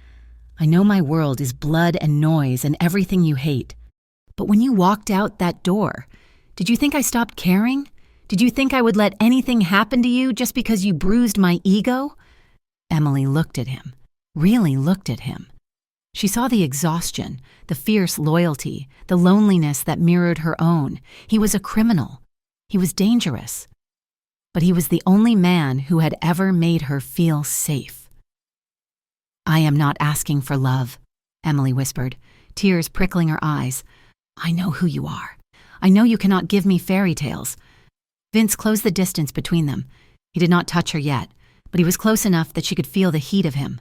I know my world is blood and noise and everything you hate. But when you walked out that door, did you think I stopped caring? Did you think I would let anything happen to you just because you bruised my ego?" Emily looked at him, really looked at him. She saw the exhaustion, the fierce loyalty, the loneliness that mirrored her own. He was a criminal. He was dangerous. But he was the only man who had ever made her feel safe. "I am not asking for love," Emily whispered, tears prickling her eyes. "I know who you are. I know you cannot give me fairy tales." Vince closed the distance between them. He did not touch her yet, but he was close enough that she could feel the heat of him.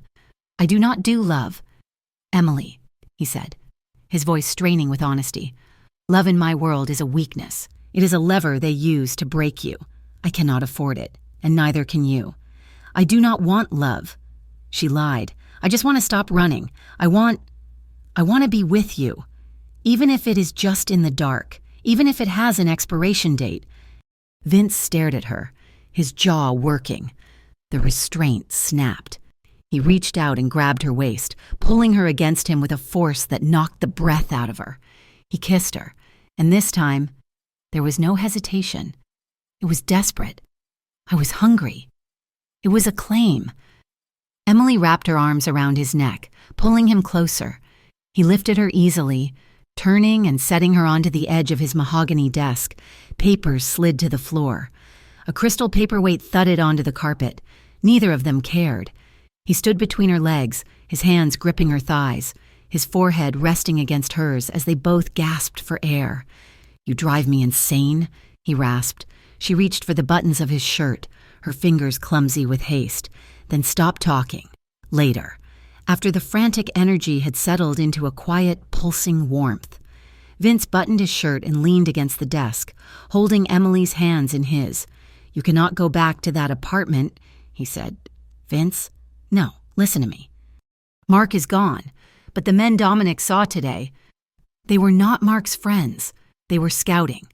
"I do not do love." "Emily," he said, his voice straining with honesty, "love in my world is a weakness. It is a lever they use to break you. I cannot afford it, and neither can you. I do not want love." She lied. "I just want to stop running. I want to be with you. Even if it is just in the dark, even if it has an expiration date." Vince stared at her, his jaw working. The restraint snapped. He reached out and grabbed her waist, pulling her against him with a force that knocked the breath out of her. He kissed her, and this time, there was no hesitation. It was desperate. I was hungry. It was a claim. Emily wrapped her arms around his neck, pulling him closer. He lifted her easily, turning and setting her onto the edge of his mahogany desk. Papers slid to the floor. A crystal paperweight thudded onto the carpet. Neither of them cared. He stood between her legs, his hands gripping her thighs, his forehead resting against hers as they both gasped for air. "You drive me insane," he rasped. She reached for the buttons of his shirt, her fingers clumsy with haste, then stopped talking. Later, after the frantic energy had settled into a quiet, pulsing warmth. Vince buttoned his shirt and leaned against the desk, holding Emily's hands in his. "You cannot go back to that apartment," he said. "Vince, no, listen to me. Mark is gone, but the men Dominic saw today, they were not Mark's friends. They were scouting.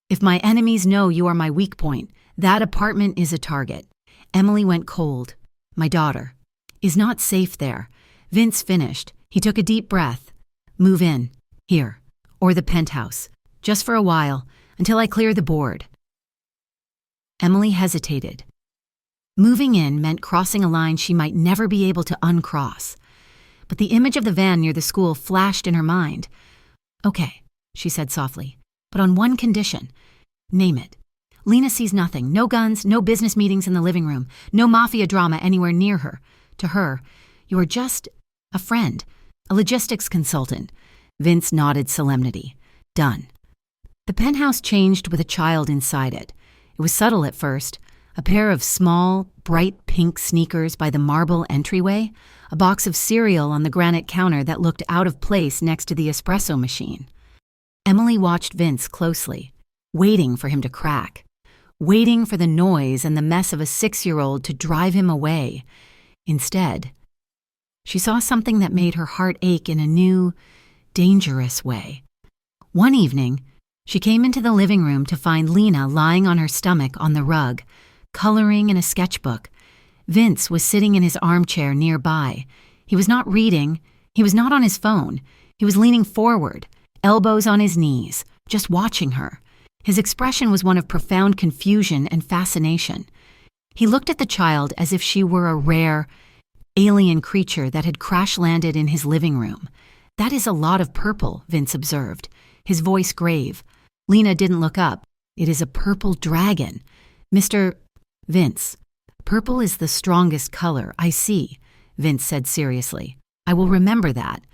If my enemies know you are my weak point, that apartment is a target." Emily went cold. "My daughter is not safe there." Vince finished. He took a deep breath. "Move in, here, or the penthouse, just for a while, until I clear the board." Emily hesitated. Moving in meant crossing a line she might never be able to uncross. But the image of the van near the school flashed in her mind. "Okay," she said softly, "but on one condition. Name it. Lena sees nothing, no guns, no business meetings in the living room, no mafia drama anywhere near her. To her, you are just a friend, a logistics consultant." Vince nodded solemnity. "Done." The penthouse changed with a child inside it. It was subtle at first. A pair of small, bright pink sneakers by the marble entryway, a box of cereal on the granite counter that looked out of place next to the espresso machine. Emily watched Vince closely, waiting for him to crack, waiting for the noise and the mess of a 6-year-old to drive him away. Instead, she saw something that made her heart ache in a new, dangerous way. One evening, she came into the living room to find Lena lying on her stomach on the rug, coloring in a sketchbook. Vince was sitting in his armchair nearby. He was not reading. He was not on his phone. He was leaning forward, elbows on his knees, just watching her. His expression was one of profound confusion and fascination. He looked at the child as if she were a rare, alien creature that had crash-landed in his living room. "That is a lot of purple," Vince observed, his voice grave. Lena didn't look up. "It is a purple dragon. Mr. Vince, purple is the strongest color, I see," Vince said seriously. "I will remember that."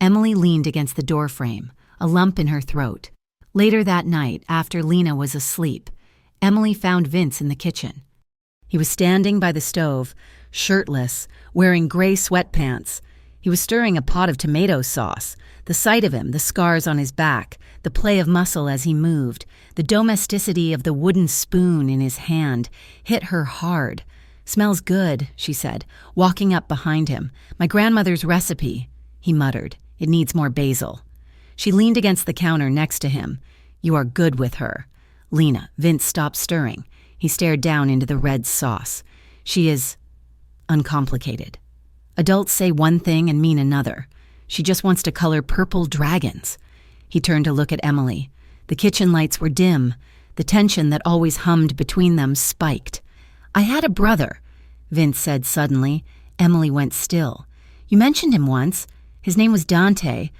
Emily leaned against the doorframe, a lump in her throat. Later that night, after Lena was asleep, Emily found Vince in the kitchen. He was standing by the stove, shirtless, wearing gray sweatpants. He was stirring a pot of tomato sauce. The sight of him, the scars on his back, the play of muscle as he moved, the domesticity of the wooden spoon in his hand, hit her hard. "Smells good," she said, walking up behind him. "My grandmother's recipe," he muttered. "It needs more basil." She leaned against the counter next to him. "You are good with her." "Lena," Vince stopped stirring. He stared down into the red sauce. "She is uncomplicated. Adults say one thing and mean another. She just wants to color purple dragons." He turned to look at Emily. The kitchen lights were dim. The tension that always hummed between them spiked. "I had a brother," Vince said suddenly. Emily went still. "You mentioned him once. His name was Dante.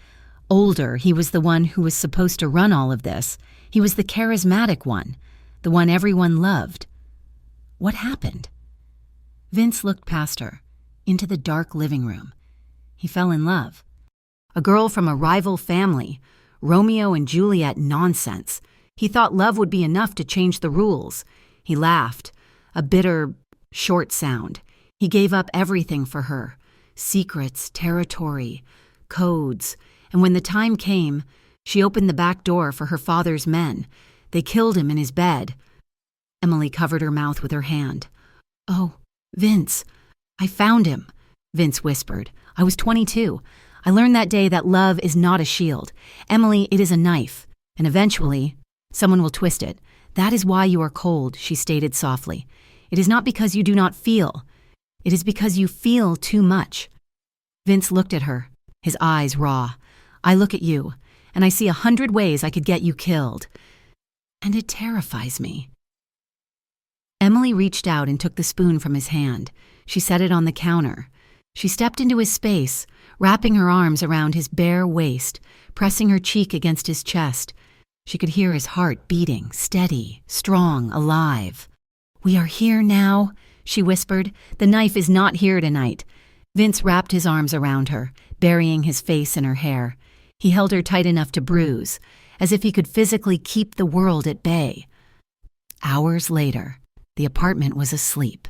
Older, he was the one who was supposed to run all of this. He was the charismatic one, the one everyone loved. What happened?" Vince looked past her, into the dark living room. He fell in love. A girl from a rival family, Romeo and Juliet nonsense. He thought love would be enough to change the rules. He laughed, a bitter, short sound. He gave up everything for her. Secrets, territory, codes. And when the time came, she opened the back door for her father's men. They killed him in his bed. Emily covered her mouth with her hand. "Oh, Vince, I found him," Vince whispered. "I was 22. I learned that day that love is not a shield. Emily, it is a knife. And eventually, someone will twist it. That is why you are cold," she stated softly. "It is not because you do not feel. It is because you feel too much." Vince looked at her, his eyes raw. "I look at you, and I see 100 ways I could get you killed. And it terrifies me." Emily reached out and took the spoon from his hand. She set it on the counter. She stepped into his space, wrapping her arms around his bare waist, pressing her cheek against his chest. She could hear his heart beating, steady, strong, alive. "We are here now," she whispered. "The knife is not here tonight." Vince wrapped his arms around her, burying his face in her hair. He held her tight enough to bruise, as if he could physically keep the world at bay. Hours later, the apartment was asleep.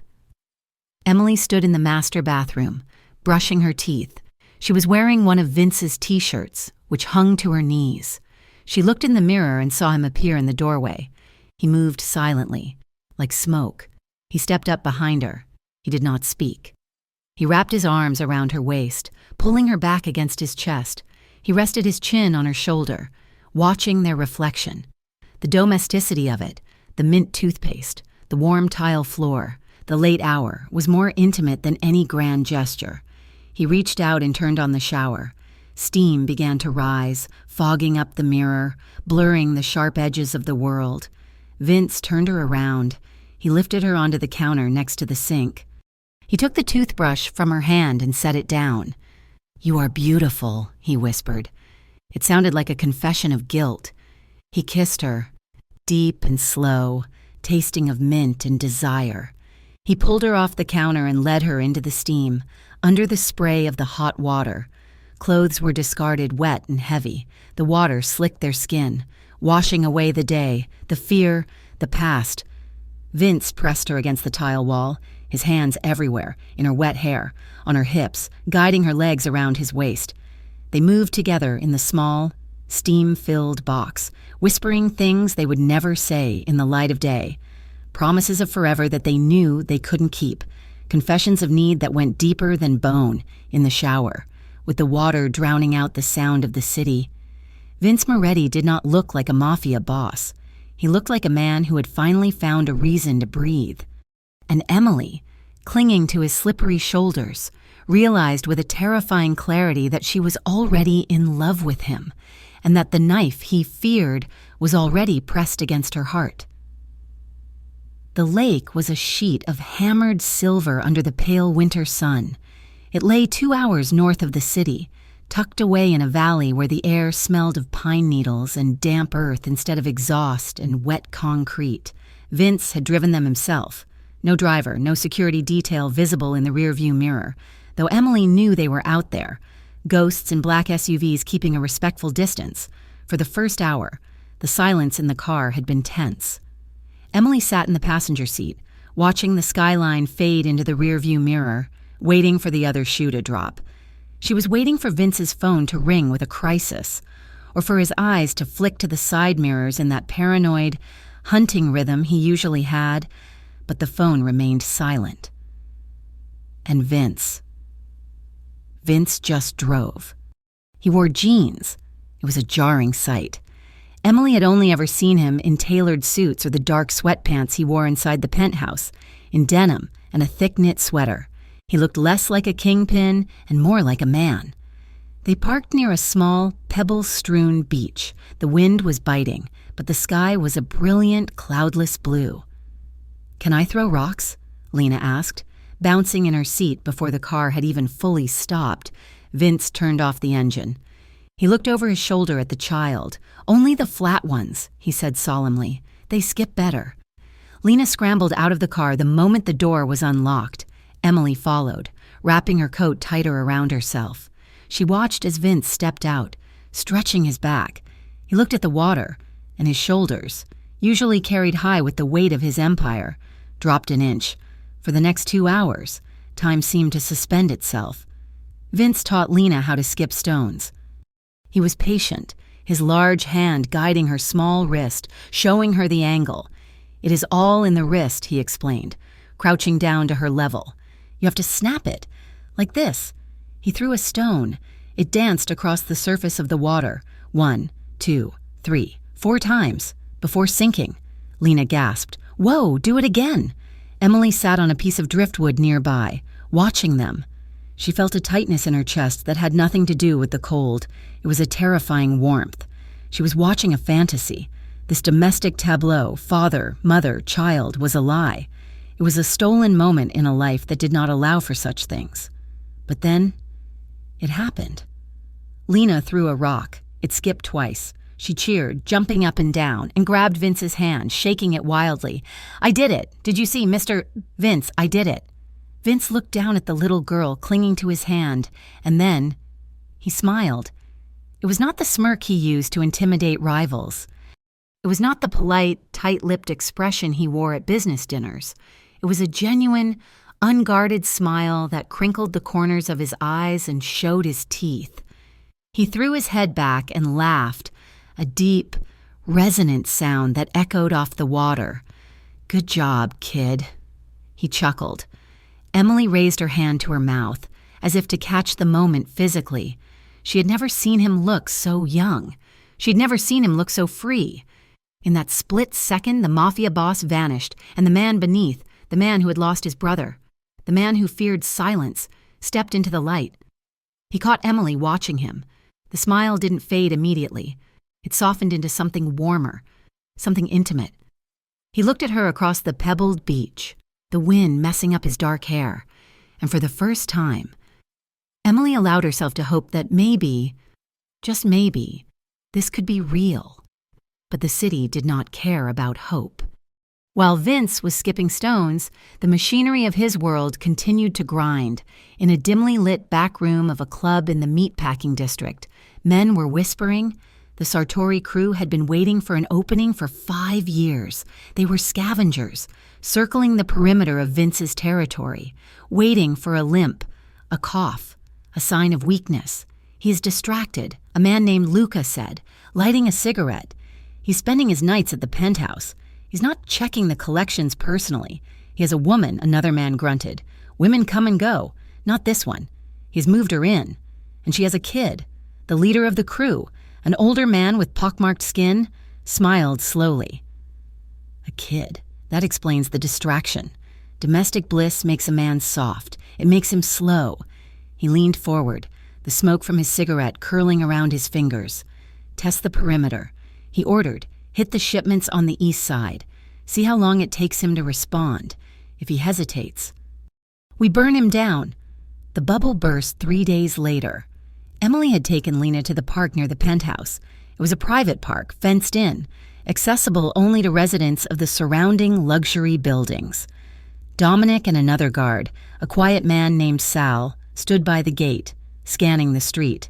Emily stood in the master bathroom, brushing her teeth. She was wearing one of Vince's t-shirts, which hung to her knees. She looked in the mirror and saw him appear in the doorway. He moved silently, like smoke. He stepped up behind her. He did not speak. He wrapped his arms around her waist, pulling her back against his chest. He rested his chin on her shoulder, watching their reflection. The domesticity of it, the mint toothpaste, the warm tile floor, the late hour, was more intimate than any grand gesture. He reached out and turned on the shower. Steam began to rise, fogging up the mirror, blurring the sharp edges of the world. Vince turned her around. He lifted her onto the counter next to the sink. He took the toothbrush from her hand and set it down. "You are beautiful," he whispered. It sounded like a confession of guilt. He kissed her, deep and slow, tasting of mint and desire. He pulled her off the counter and led her into the steam, under the spray of the hot water. Clothes were discarded wet and heavy. The water slicked their skin, washing away the day, the fear, the past. Vince pressed her against the tile wall, his hands everywhere, in her wet hair, on her hips, guiding her legs around his waist. They moved together in the small, steam-filled box, whispering things they would never say in the light of day. Promises of forever that they knew they couldn't keep. Confessions of need that went deeper than bone in the shower, with the water drowning out the sound of the city. Vince Moretti did not look like a mafia boss. He looked like a man who had finally found a reason to breathe. And Emily, clinging to his slippery shoulders, realized with a terrifying clarity that she was already in love with him, and that the knife he feared was already pressed against her heart. The lake was a sheet of hammered silver under the pale winter sun. It lay 2 hours north of the city, tucked away in a valley where the air smelled of pine needles and damp earth instead of exhaust and wet concrete. Vince had driven them himself. No driver, no security detail visible in the rearview mirror, though Emily knew they were out there, ghosts in black SUVs keeping a respectful distance. For the first hour, the silence in the car had been tense. Emily sat in the passenger seat, watching the skyline fade into the rearview mirror, waiting for the other shoe to drop. She was waiting for Vince's phone to ring with a crisis, or for his eyes to flick to the side mirrors in that paranoid, hunting rhythm he usually had, but the phone remained silent. And Vince just drove. He wore jeans. It was a jarring sight. Emily had only ever seen him in tailored suits or the dark sweatpants he wore inside the penthouse, in denim and a thick-knit sweater. He looked less like a kingpin and more like a man. They parked near a small, pebble-strewn beach. The wind was biting, but the sky was a brilliant, cloudless blue. "Can I throw rocks?" Lena asked, bouncing in her seat before the car had even fully stopped. Vince turned off the engine. He looked over his shoulder at the child. "Only the flat ones," he said solemnly. "They skip better." Lena scrambled out of the car the moment the door was unlocked. Emily followed, wrapping her coat tighter around herself. She watched as Vince stepped out, stretching his back. He looked at the water, and his shoulders, usually carried high with the weight of his empire, dropped an inch. For the next 2 hours, time seemed to suspend itself. Vince taught Lena how to skip stones. He was patient, his large hand guiding her small wrist, showing her the angle. It is all in the wrist, he explained, crouching down to her level. You have to snap it, like this. He threw a stone. It danced across the surface of the water, 1, 2, 3, 4 times, before sinking. Lena gasped. Whoa, do it again. Emily sat on a piece of driftwood nearby, watching them. She felt a tightness in her chest that had nothing to do with the cold. It was a terrifying warmth. She was watching a fantasy. This domestic tableau, father, mother, child, was a lie. It was a stolen moment in a life that did not allow for such things. But then, it happened. Lena threw a rock. It skipped twice. She cheered, jumping up and down, and grabbed Vince's hand, shaking it wildly. I did it. Did you see, Mr. Vince, I did it. Vince looked down at the little girl clinging to his hand, and then he smiled. It was not the smirk he used to intimidate rivals. It was not the polite, tight-lipped expression he wore at business dinners. It was a genuine, unguarded smile that crinkled the corners of his eyes and showed his teeth. He threw his head back and laughed, a deep, resonant sound that echoed off the water. Good job, kid. He chuckled. Emily raised her hand to her mouth, as if to catch the moment physically. She had never seen him look so young. She had never seen him look so free. In that split second, the mafia boss vanished, and the man beneath, the man who had lost his brother, the man who feared silence, stepped into the light. He caught Emily watching him. The smile didn't fade immediately. It softened into something warmer, something intimate. He looked at her across the pebbled beach, the wind messing up his dark hair, and for the first time, Emily allowed herself to hope that maybe, just maybe, this could be real. But the city did not care about hope. While Vince was skipping stones, the machinery of his world continued to grind. In a dimly lit back room of a club in the meatpacking district, men were whispering. The Sartori crew had been waiting for an opening for 5 years. They were scavengers, circling the perimeter of Vince's territory, waiting for a limp, a cough, a sign of weakness. He is distracted, a man named Luca said, lighting a cigarette. He's spending his nights at the penthouse. He's not checking the collections personally. He has a woman, another man grunted. Women come and go, not this one. He's moved her in. And she has a kid. The leader of the crew, an older man with pockmarked skin, smiled slowly. A kid. That explains the distraction. Domestic bliss makes a man soft. It makes him slow. He leaned forward, the smoke from his cigarette curling around his fingers. Test the perimeter. He ordered. Hit the shipments on the east side. See how long it takes him to respond. If he hesitates. We burn him down. The bubble burst 3 days later. Emily had taken Lena to the park near the penthouse. It was a private park, fenced in, accessible only to residents of the surrounding luxury buildings. Dominic and another guard, a quiet man named Sal, stood by the gate, scanning the street.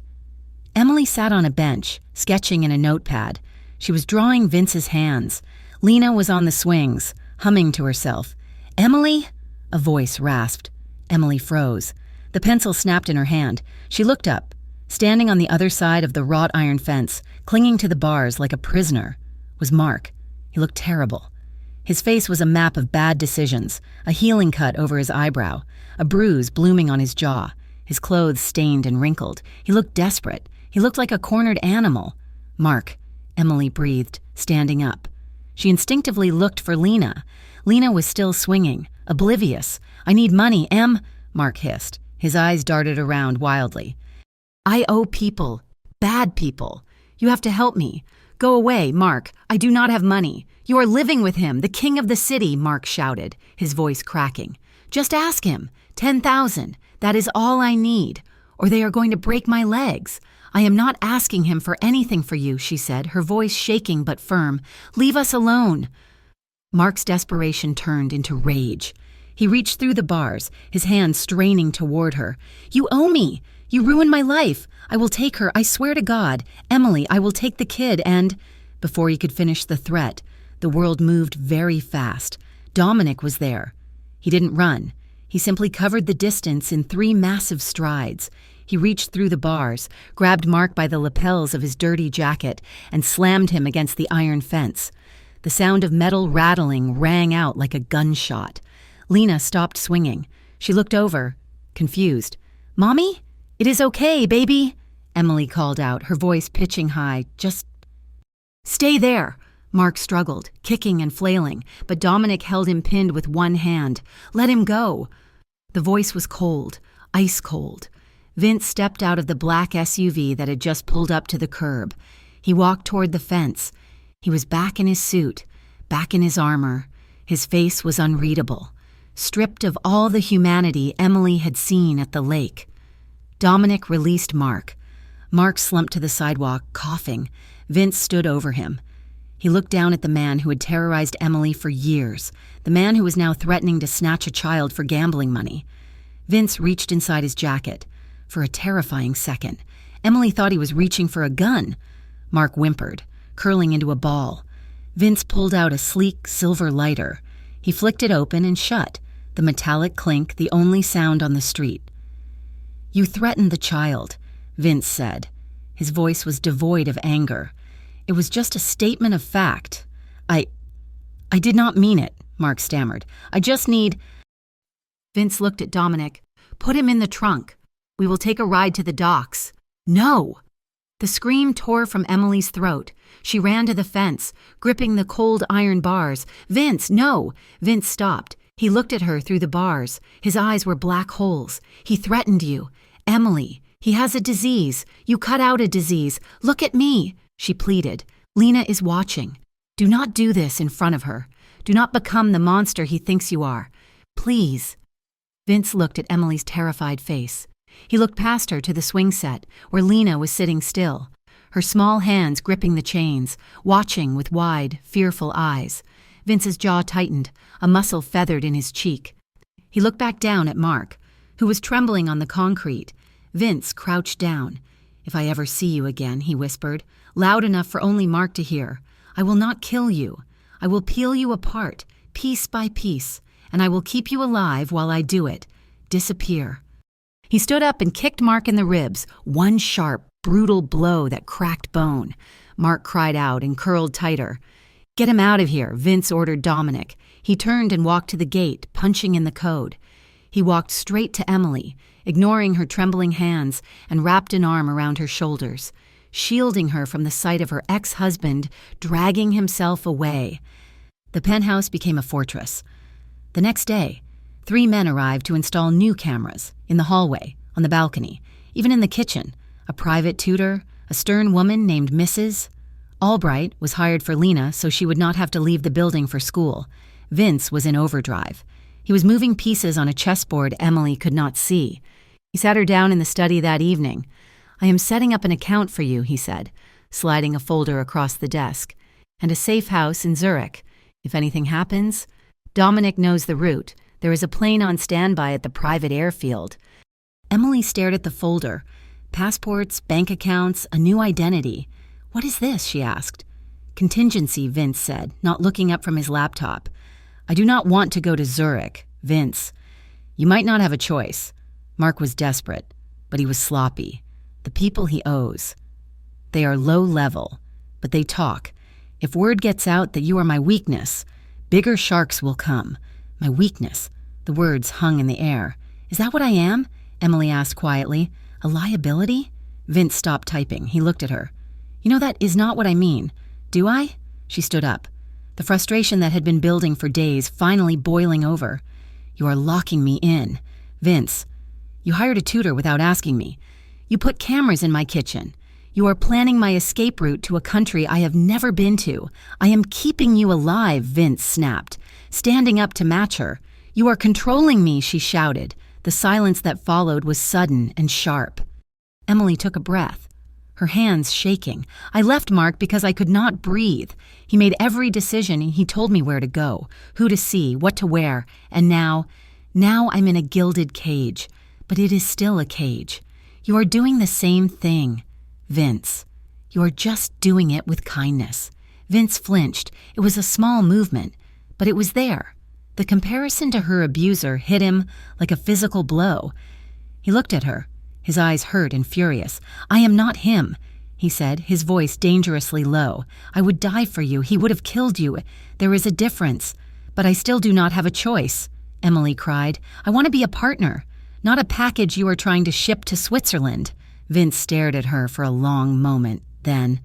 Emily sat on a bench, sketching in a notepad. She was drawing Vince's hands. Lena was on the swings, humming to herself. Emily? A voice rasped. Emily froze. The pencil snapped in her hand. She looked up. Standing on the other side of the wrought iron fence, clinging to the bars like a prisoner, was Mark. He looked terrible. His face was a map of bad decisions, a healing cut over his eyebrow, a bruise blooming on his jaw, his clothes stained and wrinkled. He looked desperate. He looked like a cornered animal. Mark, Emily breathed, standing up. She instinctively looked for Lena. Lena was still swinging, oblivious. I need money, Em, Mark hissed. His eyes darted around wildly. I owe people, bad people. You have to help me. Go away, Mark. I do not have money. You are living with him, the king of the city, Mark shouted, his voice cracking. Just ask him. 10,000. That is all I need. Or they are going to break my legs. I am not asking him for anything for you, she said, her voice shaking but firm. Leave us alone. Mark's desperation turned into rage. He reached through the bars, his hand straining toward her. You owe me. You ruined my life. I will take her, I swear to God. Emily, I will take the kid and—" Before he could finish the threat, the world moved very fast. Dominic was there. He didn't run. He simply covered the distance in 3 massive strides. He reached through the bars, grabbed Mark by the lapels of his dirty jacket, and slammed him against the iron fence. The sound of metal rattling rang out like a gunshot. Lena stopped swinging. She looked over, confused. "Mommy? It is okay, baby," Emily called out, her voice pitching high. "Just stay there." Mark struggled, kicking and flailing, but Dominic held him pinned with one hand. "Let him go." The voice was cold, ice cold. Vince stepped out of the black SUV that had just pulled up to the curb. He walked toward the fence. He was back in his suit, back in his armor. His face was unreadable, stripped of all the humanity Emily had seen at the lake. Dominic released Mark. Mark slumped to the sidewalk, coughing. Vince stood over him. He looked down at the man who had terrorized Emily for years, the man who was now threatening to snatch a child for gambling money. Vince reached inside his jacket. For a terrifying second, Emily thought he was reaching for a gun. Mark whimpered, curling into a ball. Vince pulled out a sleek silver lighter. He flicked it open and shut, the metallic clink the only sound on the street. "You threatened the child," Vince said. His voice was devoid of anger. "It was just a statement of fact. I did not mean it," Mark stammered. "I just need—" Vince looked at Dominic. "Put him in the trunk. We will take a ride to the docks." "No!" The scream tore from Emily's throat. She ran to the fence, gripping the cold iron bars. "Vince, no!" Vince stopped. He looked at her through the bars. His eyes were black holes. "He threatened you. Emily, he has a disease. You cut out a disease. Look at me," she pleaded. "Lena is watching. Do not do this in front of her. Do not become the monster he thinks you are. Please." Vince looked at Emily's terrified face. He looked past her to the swing set, where Lena was sitting still, her small hands gripping the chains, watching with wide, fearful eyes. Vince's jaw tightened, a muscle feathered in his cheek. He looked back down at Mark, who was trembling on the concrete. Vince crouched down. "If I ever see you again," he whispered, loud enough for only Mark to hear, "I will not kill you. I will peel you apart, piece by piece, and I will keep you alive while I do it. Disappear." He stood up and kicked Mark in the ribs, one sharp, brutal blow that cracked bone. Mark cried out and curled tighter. "Get him out of here," Vince ordered Dominic. He turned and walked to the gate, punching in the code. He walked straight to Emily, ignoring her trembling hands, and wrapped an arm around her shoulders, shielding her from the sight of her ex-husband dragging himself away. The penthouse became a fortress. The next day, 3 men arrived to install new cameras in the hallway, on the balcony, even in the kitchen. A private tutor, a stern woman named Mrs. Albright was hired for Lena so she would not have to leave the building for school. Vince was in overdrive. He was moving pieces on a chessboard Emily could not see. He sat her down in the study that evening. "I am setting up an account for you," he said, sliding a folder across the desk. "And a safe house in Zurich. If anything happens, Dominic knows the route. There is a plane on standby at the private airfield." Emily stared at the folder. Passports, bank accounts, a new identity. "What is this?" she asked. "Contingency," Vince said, not looking up from his laptop. "I do not want to go to Zurich, Vince. You might not have a choice." Mark was desperate, but he was sloppy. "The people he owes. They are low level, but they talk. If word gets out that you are my weakness, bigger sharks will come. My weakness." The words hung in the air. "Is that what I am?" Emily asked quietly. "A liability?" Vince stopped typing. He looked at her. "You know that is not what I mean. Do I?" She stood up, the frustration that had been building for days finally boiling over. "You are locking me in. Vince, you hired a tutor without asking me. You put cameras in my kitchen. You are planning my escape route to a country I have never been to. I am keeping you alive," Vince snapped, standing up to match her. "You are controlling me," she shouted. The silence that followed was sudden and sharp. Emily took a breath, her hands shaking. "I left Mark because I could not breathe. He made every decision. He told me where to go, who to see, what to wear. And now I'm in a gilded cage. But it is still a cage. You are doing the same thing, Vince. You are just doing it with kindness." Vince flinched. It was a small movement, but it was there. The comparison to her abuser hit him like a physical blow. He looked at her, his eyes hurt and furious. "I am not him," he said, his voice dangerously low. "I would die for you. He would have killed you. There is a difference. But I still do not have a choice," Emily cried. "I want to be a partner, not a package you are trying to ship to Switzerland." Vince stared at her for a long moment. Then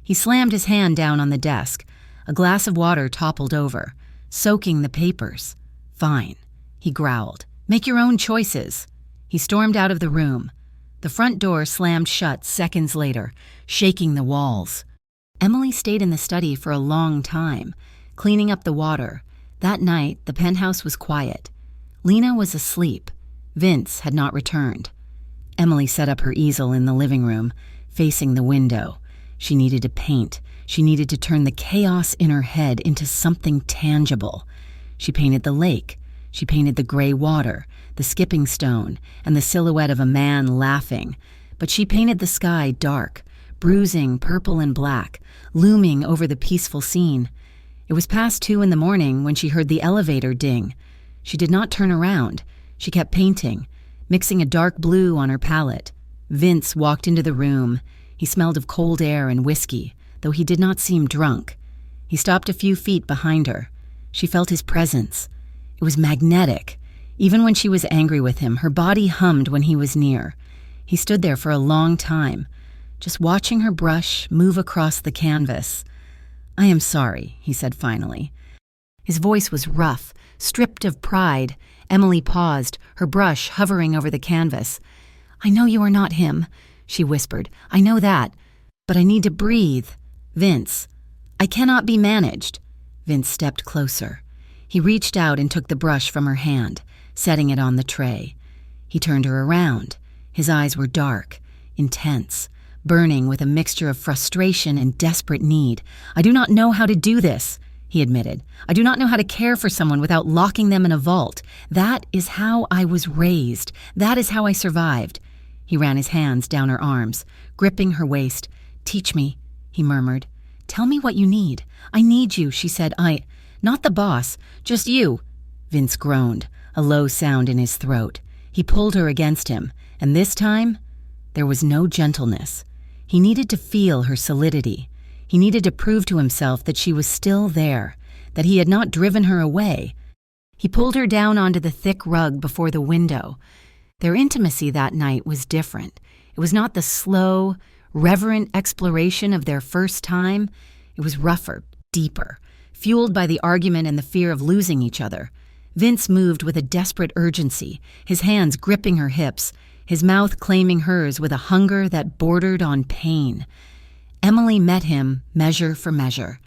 he slammed his hand down on the desk. A glass of water toppled over, soaking the papers. "Fine," he growled. "Make your own choices." He stormed out of the room. The front door slammed shut seconds later, shaking the walls. Emily stayed in the study for a long time, cleaning up the water. That night, the penthouse was quiet. Lena was asleep. Vince had not returned. Emily set up her easel in the living room, facing the window. She needed to paint. She needed to turn the chaos in her head into something tangible. She painted the lake. She painted the gray water, the skipping stone, and the silhouette of a man laughing. But she painted the sky dark, bruising purple and black, looming over the peaceful scene. It was past 2 a.m. when she heard the elevator ding. She did not turn around. She kept painting, mixing a dark blue on her palette. Vince walked into the room. He smelled of cold air and whiskey, though he did not seem drunk. He stopped a few feet behind her. She felt his presence. It was magnetic. Even when she was angry with him, her body hummed when he was near. He stood there for a long time, just watching her brush move across the canvas. "I am sorry," he said finally. His voice was rough, stripped of pride. Emily paused, her brush hovering over the canvas. "I know you are not him," she whispered. "I know that, but I need to breathe. Vince, I cannot be managed." Vince stepped closer. He reached out and took the brush from her hand, setting it on the tray. He turned her around. His eyes were dark, intense, burning with a mixture of frustration and desperate need. "I do not know how to do this," he admitted. "I do not know how to care for someone without locking them in a vault. That is how I was raised. That is how I survived." He ran his hands down her arms, gripping her waist. "Teach me," he murmured. "Tell me what you need." "I need you," she said. Not the boss, just you." Vince groaned, a low sound in his throat. He pulled her against him, and this time, there was no gentleness. He needed to feel her solidity. He needed to prove to himself that she was still there, that he had not driven her away. He pulled her down onto the thick rug before the window. Their intimacy that night was different. It was not the slow, reverent exploration of their first time. It was rougher, deeper, fueled by the argument and the fear of losing each other. Vince moved with a desperate urgency, his hands gripping her hips, his mouth claiming hers with a hunger that bordered on pain. Emily met him measure for measure.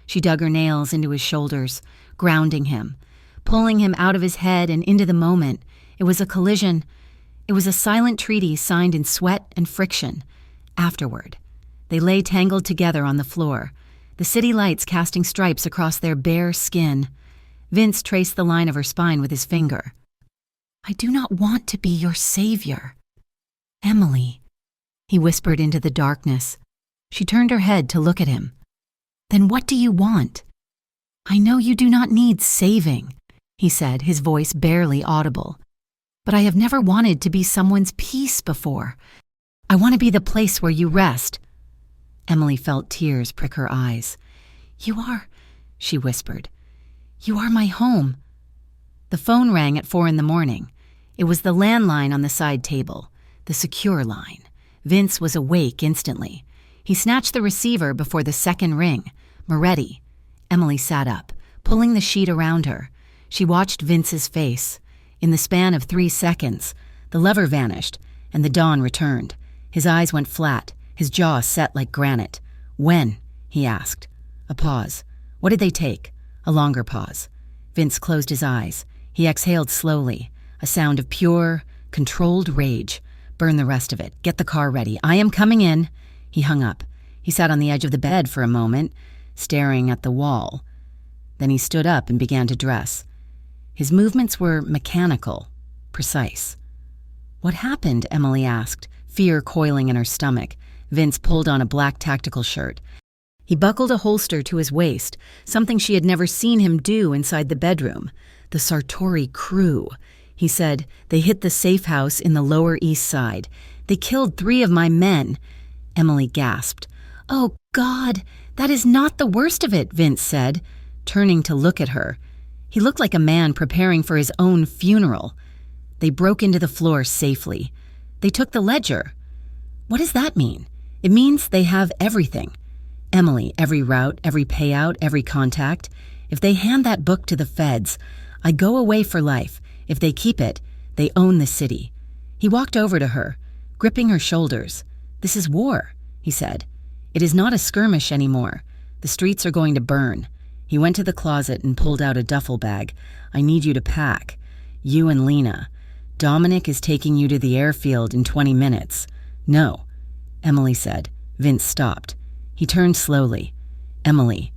She dug her nails into his shoulders, grounding him, pulling him out of his head and into the moment. It was a collision. It was a silent treaty signed in sweat and friction. Afterward, they lay tangled together on the floor, the city lights casting stripes across their bare skin. Vince traced the line of her spine with his finger. "I do not want to be your savior." "Emily," he whispered into the darkness. She turned her head to look at him. "Then what do you want?" "I know you do not need saving," he said, his voice barely audible. "But I have never wanted to be someone's peace before. I want to be the place where you rest." Emily felt tears prick her eyes. "You are," she whispered. "You are my home." The phone rang at 4 a.m. It was the landline on the side table, the secure line. Vince was awake instantly. He snatched the receiver before the second ring. Moretti. Emily sat up, pulling the sheet around her. She watched Vince's face. In the span of 3 seconds, the lever vanished, and the dawn returned. His eyes went flat, his jaw set like granite. "When?" he asked. A pause. "What did they take?" A longer pause. Vince closed his eyes. He exhaled slowly, a sound of pure, controlled rage. "Burn the rest of it. Get the car ready. I am coming in." He hung up. He sat on the edge of the bed for a moment, staring at the wall. Then he stood up and began to dress. His movements were mechanical, precise. "What happened?" Emily asked, fear coiling in her stomach. Vince pulled on a black tactical shirt. He buckled a holster to his waist, something she had never seen him do inside the bedroom. The Sartori crew. He said, they hit the safe house in the Lower East Side. They killed 3 of my men. Emily gasped. Oh, God, that is not the worst of it, Vince said, turning to look at her. He looked like a man preparing for his own funeral. They broke into the floor safely. They took the ledger. What does that mean? It means they have everything. Emily, every route, every payout, every contact. If they hand that book to the feds, I go away for life. If they keep it, they own the city. He walked over to her, gripping her shoulders. This is war, he said. It is not a skirmish anymore. The streets are going to burn. He went to the closet and pulled out a duffel bag. I need you to pack. You and Lena. Dominic is taking you to the airfield in 20 minutes. No, Emily said. Vince stopped. He turned slowly. Emily,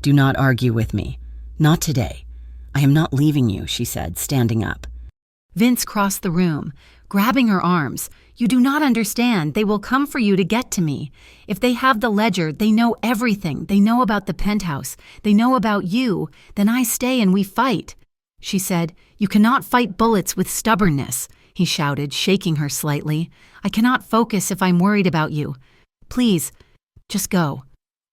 do not argue with me. Not today. I am not leaving you, she said, standing up. Vince crossed the room, grabbing her arms. You do not understand. They will come for you to get to me. If they have the ledger, they know everything. They know about the penthouse. They know about you. Then I stay and we fight. She said, You cannot fight bullets with stubbornness, he shouted, shaking her slightly. I cannot focus if I'm worried about you. Please, just go.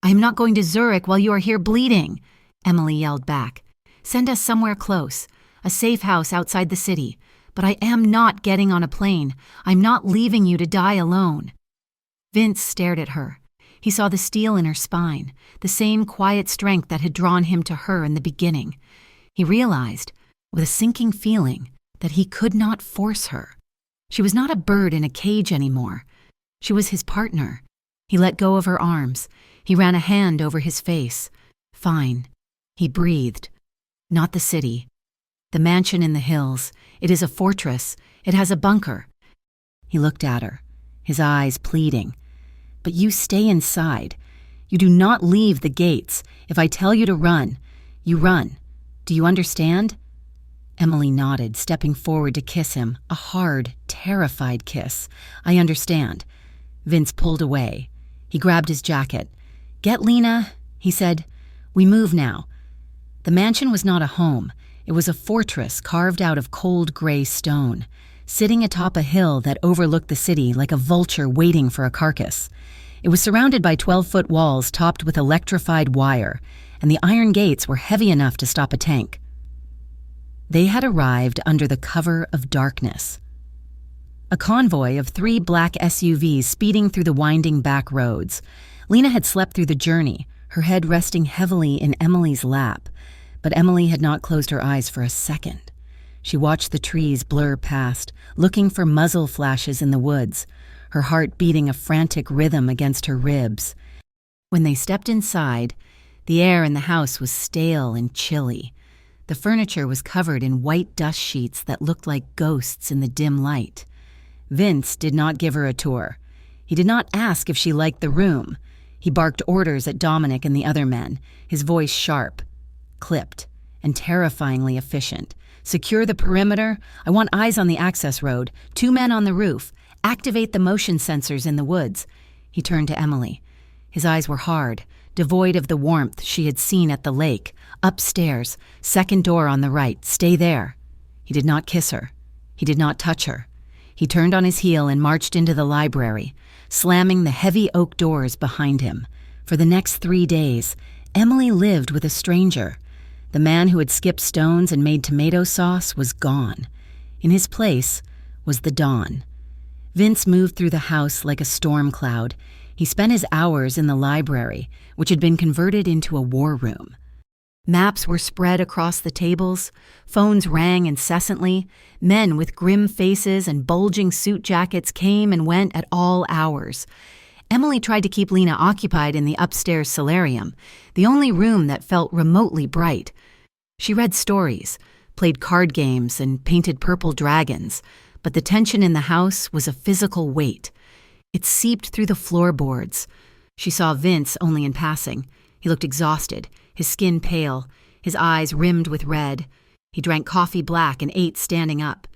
I am not going to Zurich while you are here bleeding, Emily yelled back. Send us somewhere close, a safe house outside the city. But I am not getting on a plane. I'm not leaving you to die alone. Vince stared at her. He saw the steel in her spine, the same quiet strength that had drawn him to her in the beginning. He realized, with a sinking feeling, that he could not force her. She was not a bird in a cage anymore. She was his partner. He let go of her arms. He ran a hand over his face. Fine. He breathed. Not the city. The mansion in the hills. It is a fortress. It has a bunker. He looked at her, his eyes pleading. But you stay inside. You do not leave the gates. If I tell you to run, you run. Do you understand? Emily nodded, stepping forward to kiss him, a hard, terrified kiss. I understand. Vince pulled away. He grabbed his jacket. Get Lena, he said. We move now. The mansion was not a home. It was a fortress carved out of cold gray stone, sitting atop a hill that overlooked the city like a vulture waiting for a carcass. It was surrounded by 12-foot walls topped with electrified wire, and the iron gates were heavy enough to stop a tank. They had arrived under the cover of darkness. A convoy of 3 black SUVs speeding through the winding back roads. Lena had slept through the journey, her head resting heavily in Emily's lap, but Emily had not closed her eyes for a second. She watched the trees blur past, looking for muzzle flashes in the woods, her heart beating a frantic rhythm against her ribs. When they stepped inside, the air in the house was stale and chilly. The furniture was covered in white dust sheets that looked like ghosts in the dim light. Vince did not give her a tour. He did not ask if she liked the room. He barked orders at Dominic and the other men, his voice sharp, clipped, and terrifyingly efficient. Secure the perimeter. I want eyes on the access road. 2 men on the roof. Activate the motion sensors in the woods. He turned to Emily. His eyes were hard, devoid of the warmth she had seen at the lake. Upstairs, second door on the right. Stay there. He did not kiss her. He did not touch her. He turned on his heel and marched into the library, slamming the heavy oak doors behind him. For the next 3 days, Emily lived with a stranger. The man who had skipped stones and made tomato sauce was gone. In his place was the dawn. Vince moved through the house like a storm cloud. He spent his hours in the library, which had been converted into a war room. Maps were spread across the tables, phones rang incessantly, men with grim faces and bulging suit jackets came and went at all hours. Emily tried to keep Lena occupied in the upstairs solarium, the only room that felt remotely bright. She read stories, played card games, and painted purple dragons, but the tension in the house was a physical weight. It seeped through the floorboards. She saw Vince only in passing. He looked exhausted, his skin pale, his eyes rimmed with red. He drank coffee black and ate standing up.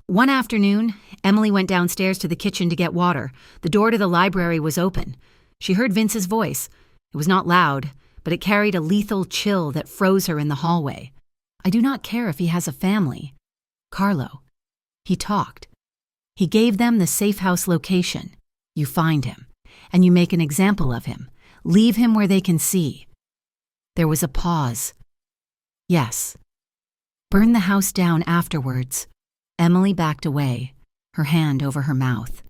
One afternoon, Emily went downstairs to the kitchen to get water. The door to the library was open. She heard Vince's voice. It was not loud, but it carried a lethal chill that froze her in the hallway. "I do not care if he has a family. Carlo." He talked. He gave them the safe house location. You find him, and you make an example of him. Leave him where they can see. There was a pause. Yes. Burn the house down afterwards. Emily backed away, her hand over her mouth.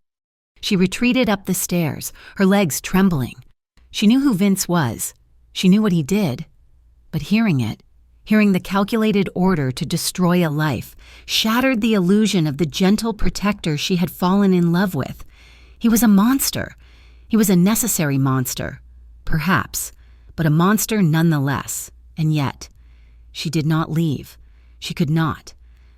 She retreated up the stairs, her legs trembling. She knew who Vince was. She knew what he did. But hearing the calculated order to destroy a life, shattered the illusion of the gentle protector she had fallen in love with. He was a monster. He was a necessary monster, perhaps, but a monster nonetheless. And yet, she did not leave. She could not.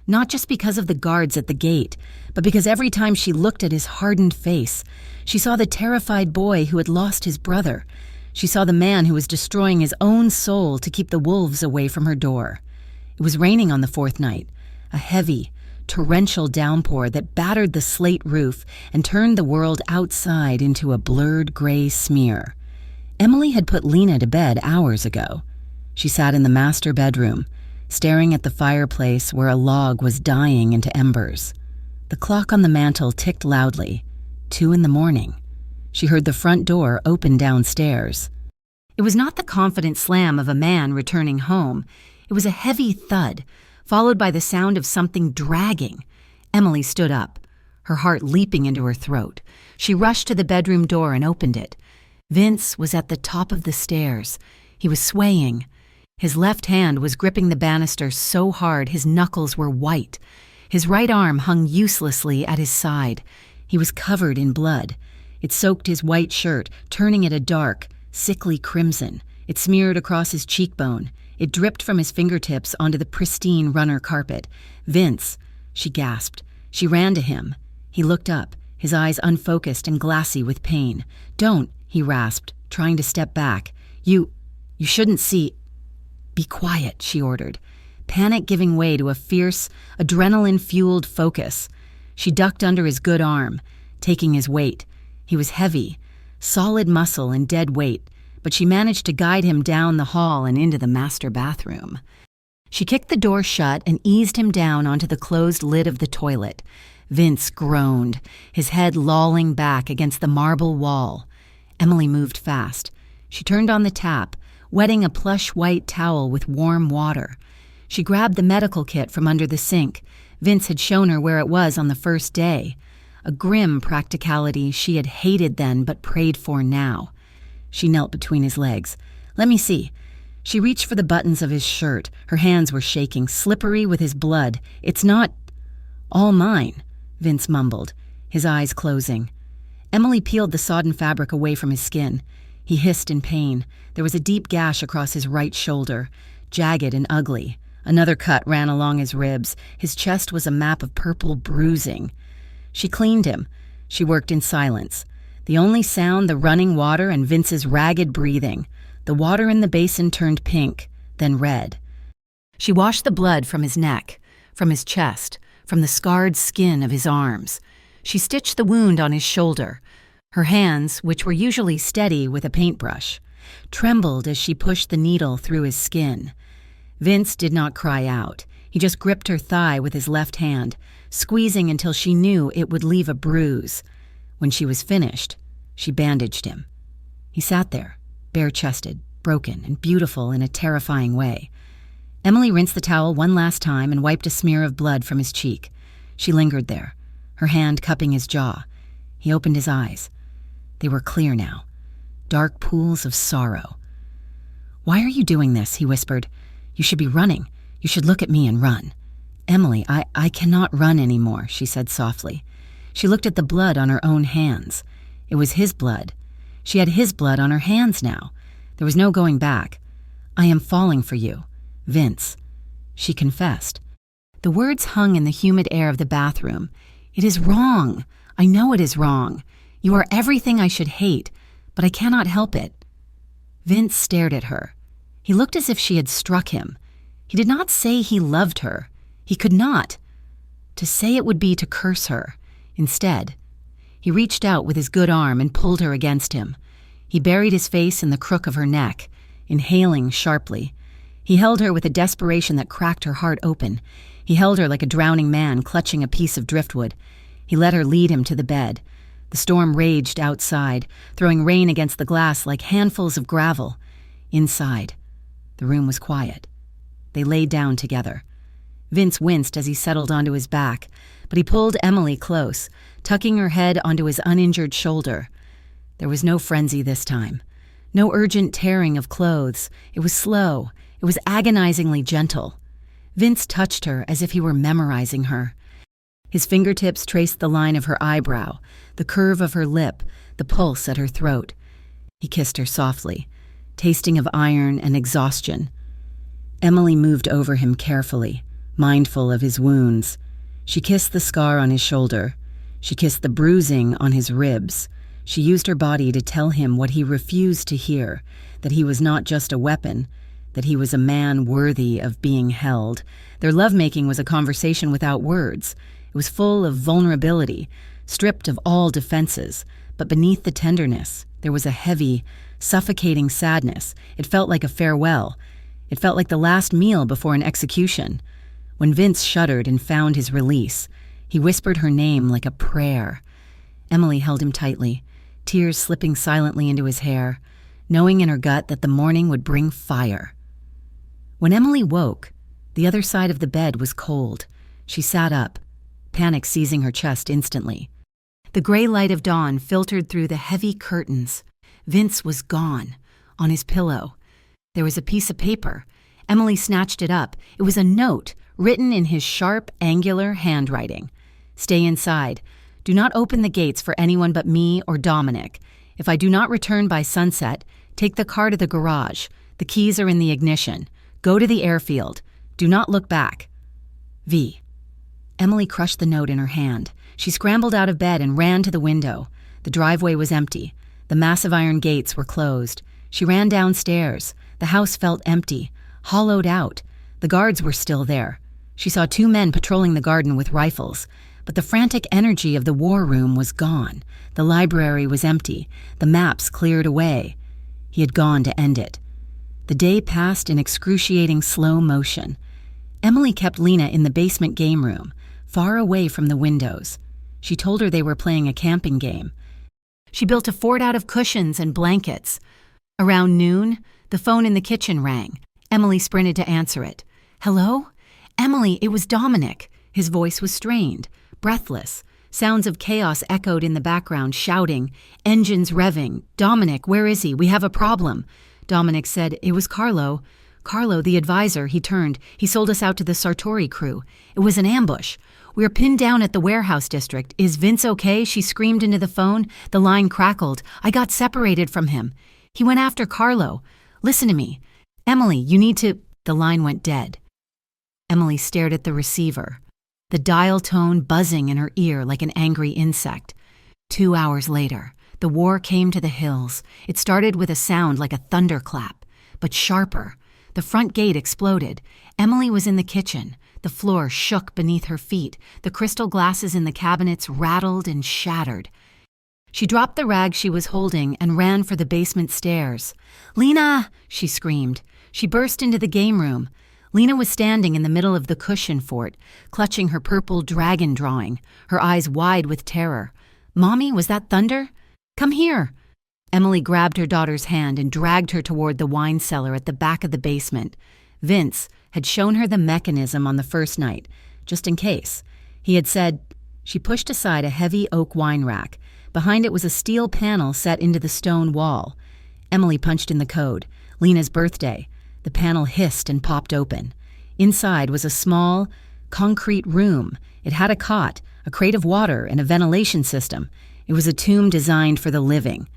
Not just because of the guards at the gate, but because every time she looked at his hardened face, she saw the terrified boy who had lost his brother. She saw the man who was destroying his own soul to keep the wolves away from her door. It was raining on the fourth night, a heavy, torrential downpour that battered the slate roof and turned the world outside into a blurred gray smear. Emily had put Lena to bed hours ago. She sat in the master bedroom, staring at the fireplace where a log was dying into embers. The clock on the mantel ticked loudly. 2 a.m. She heard the front door open downstairs. It was not the confident slam of a man returning home. It was a heavy thud, followed by the sound of something dragging. Emily stood up, her heart leaping into her throat. She rushed to the bedroom door and opened it. Vince was at the top of the stairs. He was swaying. His left hand was gripping the banister so hard his knuckles were white. His right arm hung uselessly at his side. He was covered in blood. It soaked his white shirt, turning it a dark, sickly crimson. It smeared across his cheekbone. It dripped from his fingertips onto the pristine runner carpet. "Vince," she gasped. She ran to him. He looked up, his eyes unfocused and glassy with pain. "Don't," he rasped, trying to step back. You shouldn't see." "Be quiet," she ordered, panic giving way to a fierce, adrenaline-fueled focus. She ducked under his good arm, taking his weight. He was heavy, solid muscle and dead weight, but she managed to guide him down the hall and into the master bathroom. She kicked the door shut and eased him down onto the closed lid of the toilet. Vince groaned, his head lolling back against the marble wall. Emily moved fast. She turned on the tap, wetting a plush white towel with warm water. She grabbed the medical kit from under the sink. Vince had shown her where it was on the first day. A grim practicality she had hated then but prayed for now. She knelt between his legs. "Let me see." She reached for the buttons of his shirt. Her hands were shaking, slippery with his blood. "It's not all mine," Vince mumbled, his eyes closing. Emily peeled the sodden fabric away from his skin. He hissed in pain. There was a deep gash across his right shoulder, jagged and ugly. Another cut ran along his ribs. His chest was a map of purple bruising. She cleaned him. She worked in silence. The only sound, the running water and Vince's ragged breathing. The water in the basin turned pink, then red. She washed the blood from his neck, from his chest, from the scarred skin of his arms. She stitched the wound on his shoulder. Her hands, which were usually steady with a paintbrush, trembled as she pushed the needle through his skin. Vince did not cry out. He just gripped her thigh with his left hand, squeezing until she knew it would leave a bruise. When she was finished, she bandaged him. He sat there, bare-chested, broken, and beautiful in a terrifying way. Emily rinsed the towel one last time and wiped a smear of blood from his cheek. She lingered there, her hand cupping his jaw. He opened his eyes. They were clear now, dark pools of sorrow. "Why are you doing this?" he whispered. "You should be running. You should look at me and run." "Emily, I cannot run anymore," she said softly. She looked at the blood on her own hands. It was his blood. She had his blood on her hands now. There was no going back. "I am falling for you, Vince," she confessed. The words hung in the humid air of the bathroom. "It is wrong. I know it is wrong. You are everything I should hate, but I cannot help it." Vince stared at her. He looked as if she had struck him. He did not say he loved her. He could not. To say it would be to curse her. Instead, he reached out with his good arm and pulled her against him. He buried his face in the crook of her neck, inhaling sharply. He held her with a desperation that cracked her heart open. He held her like a drowning man clutching a piece of driftwood. He let her lead him to the bed. The storm raged outside, throwing rain against the glass like handfuls of gravel. Inside, the room was quiet. They laid down together. Vince winced as he settled onto his back, but he pulled Emily close, tucking her head onto his uninjured shoulder. There was no frenzy this time. No urgent tearing of clothes. It was slow. It was agonizingly gentle. Vince touched her as if he were memorizing her. His fingertips traced the line of her eyebrow, the curve of her lip, the pulse at her throat. He kissed her softly, tasting of iron and exhaustion. Emily moved over him carefully, mindful of his wounds. She kissed the scar on his shoulder. She kissed the bruising on his ribs. She used her body to tell him what he refused to hear, that he was not just a weapon, that he was a man worthy of being held. Their lovemaking was a conversation without words. It was full of vulnerability, stripped of all defenses, but beneath the tenderness, there was a heavy, suffocating sadness. It felt like a farewell. It felt like the last meal before an execution. When Vince shuddered and found his release, he whispered her name like a prayer. Emily held him tightly, tears slipping silently into his hair, knowing in her gut that the morning would bring fire. When Emily woke, the other side of the bed was cold. She sat up, panic seizing her chest instantly. The gray light of dawn filtered through the heavy curtains. Vince was gone, on his pillow. There was a piece of paper. Emily snatched it up. It was a note, written in his sharp, angular handwriting. "Stay inside. Do not open the gates for anyone but me or Dominic. If I do not return by sunset, take the car to the garage. The keys are in the ignition. Go to the airfield. Do not look back. V." Emily crushed the note in her hand. She scrambled out of bed and ran to the window. The driveway was empty. The massive iron gates were closed. She ran downstairs. The house felt empty, hollowed out. The guards were still there. She saw 2 men patrolling the garden with rifles. But the frantic energy of the war room was gone. The library was empty. The maps cleared away. He had gone to end it. The day passed in excruciating slow motion. Emily kept Lena in the basement game room, far away from the windows. She told her they were playing a camping game. She built a fort out of cushions and blankets. Around noon, the phone in the kitchen rang. Emily sprinted to answer it. "Hello? Emily, it was Dominic." His voice was strained, breathless. Sounds of chaos echoed in the background, shouting, engines revving. "Dominic, where is he? We have a problem." Dominic said, "It was Carlo. Carlo, the advisor." He turned. "He sold us out to the Sartori crew. It was an ambush. We're pinned down at the warehouse district. Is Vince okay?" She screamed into the phone. The line crackled. "I got separated from him. He went after Carlo. Listen to me. Emily, you need to—" The line went dead. Emily stared at the receiver, the dial tone buzzing in her ear like an angry insect. 2 hours later, the war came to the hills. It started with a sound like a thunderclap, but sharper. The front gate exploded. Emily was in the kitchen. The floor shook beneath her feet. The crystal glasses in the cabinets rattled and shattered. She dropped the rag she was holding and ran for the basement stairs. "Lena!" she screamed. She burst into the game room. Lena was standing in the middle of the cushion fort, clutching her purple dragon drawing, her eyes wide with terror. "Mommy, was that thunder? Come here." Emily grabbed her daughter's hand and dragged her toward the wine cellar at the back of the basement. Vince had shown her the mechanism on the first night, just in case. He had said— She pushed aside a heavy oak wine rack. Behind it was a steel panel set into the stone wall. Emily punched in the code. Lena's birthday. The panel hissed and popped open. Inside was a small, concrete room. It had a cot, a crate of water, and a ventilation system. It was a tomb designed for the living.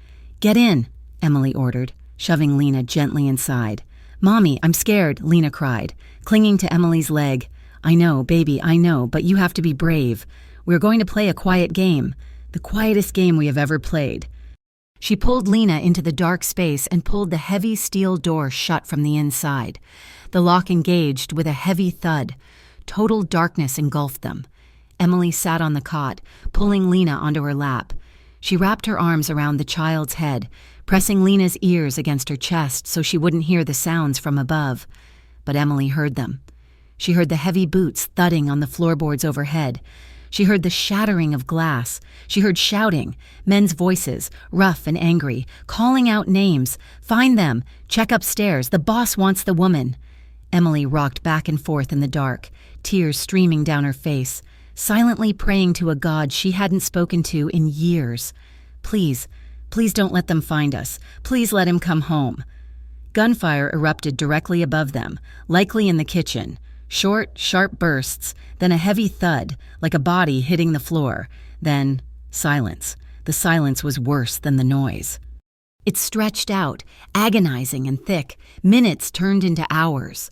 "Get in," Emily ordered, shoving Lena gently inside. "Mommy, I'm scared," Lena cried, clinging to Emily's leg. "I know, baby, I know, but you have to be brave. We're going to play a quiet game, the quietest game we have ever played." She pulled Lena into the dark space and pulled the heavy steel door shut from the inside. The lock engaged with a heavy thud. Total darkness engulfed them. Emily sat on the cot, pulling Lena onto her lap. She wrapped her arms around the child's head, pressing Lena's ears against her chest so she wouldn't hear the sounds from above. But Emily heard them. She heard the heavy boots thudding on the floorboards overhead. She heard the shattering of glass. She heard shouting, men's voices, rough and angry, calling out names. "Find them! Check upstairs! The boss wants the woman!" Emily rocked back and forth in the dark, tears streaming down her face, silently praying to a God she hadn't spoken to in years. Please don't let them find us. Please let him come home." Gunfire erupted directly above them, likely in the kitchen. Short, sharp bursts, then a heavy thud, like a body hitting the floor. Then silence. The silence was worse than the noise. It stretched out, agonizing and thick. Minutes turned into hours.